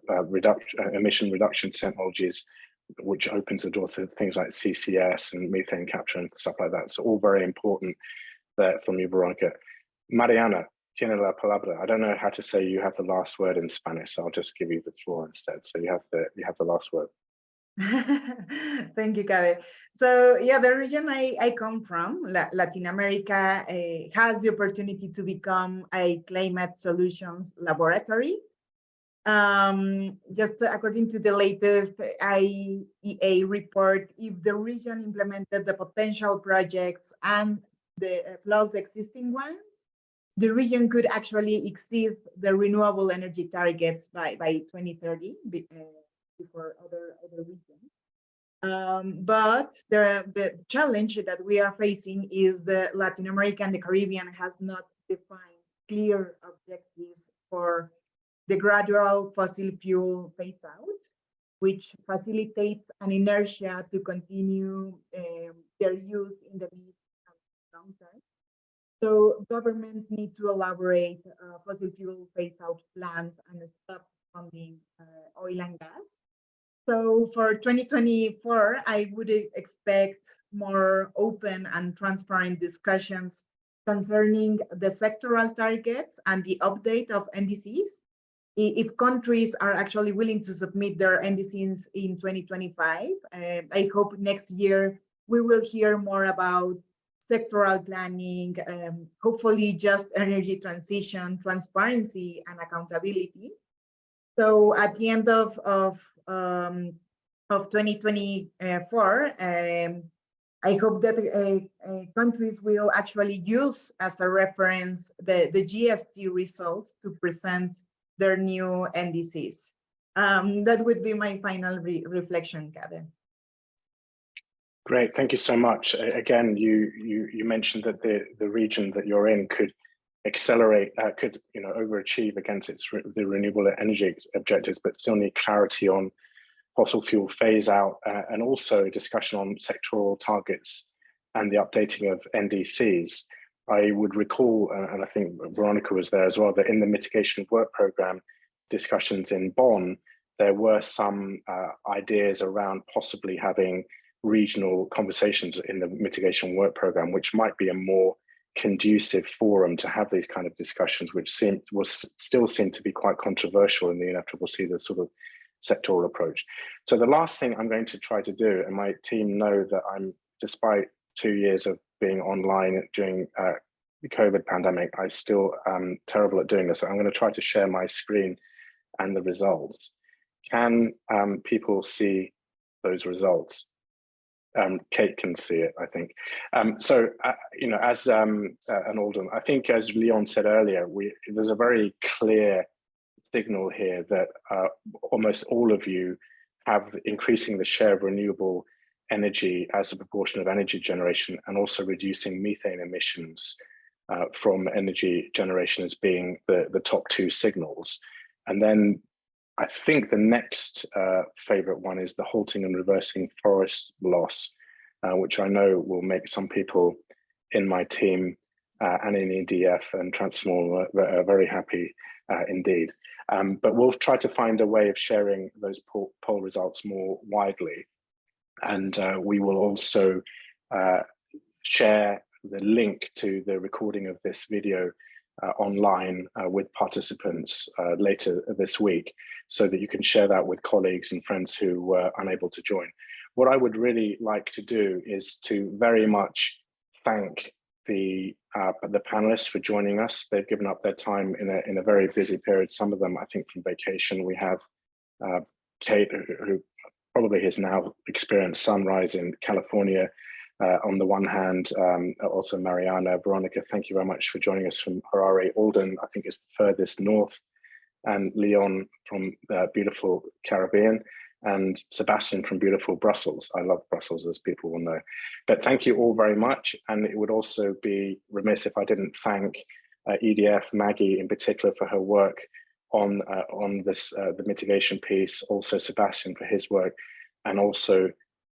emission reduction technologies, which opens the door to things like CCS and methane capture and stuff like that. So all very important there from you, Veronica. Mariana, tiene la palabra. I don't know how to say you have the last word in Spanish, so I'll just give you the floor instead. So you have the last word. Thank you, Kaveh. So yeah, the region I come from, Latin America, has the opportunity to become a climate solutions laboratory. Just according to the latest IEA report, if the region implemented the potential projects and plus the existing ones, the region could actually exceed the renewable energy targets by 2030. Before other regions. But the challenge that we are facing is the Latin America and the Caribbean has not defined clear objectives for the gradual fossil fuel phase out, which facilitates an inertia to continue their use in the mid and long term. So governments need to elaborate fossil fuel phase out plans and stop funding oil and gas. So for 2024, I would expect more open and transparent discussions concerning the sectoral targets and the update of NDCs. If countries are actually willing to submit their NDCs in 2025, I hope next year we will hear more about sectoral planning, hopefully just energy transition, transparency, and accountability. So at the end of 2024, I hope that countries will actually use as a reference the GST results to present their new NDCs. That would be my final reflection, Kevin. Great, thank you so much. Again, you mentioned that the region that you're in could accelerate, could overachieve against the renewable energy objectives, but still need clarity on fossil fuel phase out, and also a discussion on sectoral targets and the updating of NDCs. I would recall, and I think Veronica was there as well, that in the mitigation work program discussions in Bonn, there were some ideas around possibly having regional conversations in the mitigation work program, which might be a more conducive forum to have these kind of discussions, which still seem to be quite controversial in the UNFCCC, the sort of sectoral approach. So the last thing I'm going to try to do, and my team know that I'm, despite 2 years of being online during the COVID pandemic, I still am terrible at doing this. So I'm going to try to share my screen and the results. Can people see those results? Kate can see it, I think. As an Alden, I think as Leon said earlier, there's a very clear signal here that almost all of you have increasing the share of renewable energy as a proportion of energy generation, and also reducing methane emissions from energy generation as being the top two signals. And then I think the next favorite one is the halting and reversing forest loss, which I know will make some people in my team and in EDF and Transform very happy indeed. But we'll try to find a way of sharing those poll results more widely. And we will also share the link to the recording of this video online with participants later this week, so that you can share that with colleagues and friends who were unable to join. What I would really like to do is to very much thank the panelists for joining us. They've given up their time in a very busy period. Some of them, I think, from vacation. We have Kate, who probably has now experienced sunrise in California. On the one hand, also Mariana, Veronica, thank you very much for joining us from Harare. Alden, I think, is the furthest north, and Leon from beautiful Caribbean, and Sebastian from beautiful Brussels. I love Brussels, as people will know. But thank you all very much. And it would also be remiss if I didn't thank EDF, Maggie in particular, for her work on this, the mitigation piece, also Sebastian for his work, and also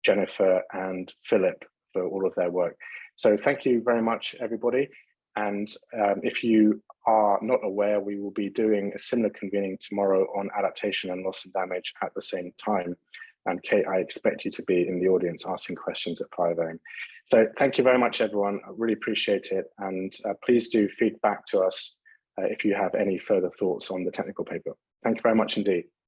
Jennifer and Philip for all of their work. So thank you very much, everybody. And if you are not aware, we will be doing a similar convening tomorrow on adaptation and loss and damage at the same time. And Kate, I expect you to be in the audience asking questions at 5 AM. So thank you very much, everyone. I really appreciate it. And please do feed back to us if you have any further thoughts on the technical paper. Thank you very much indeed.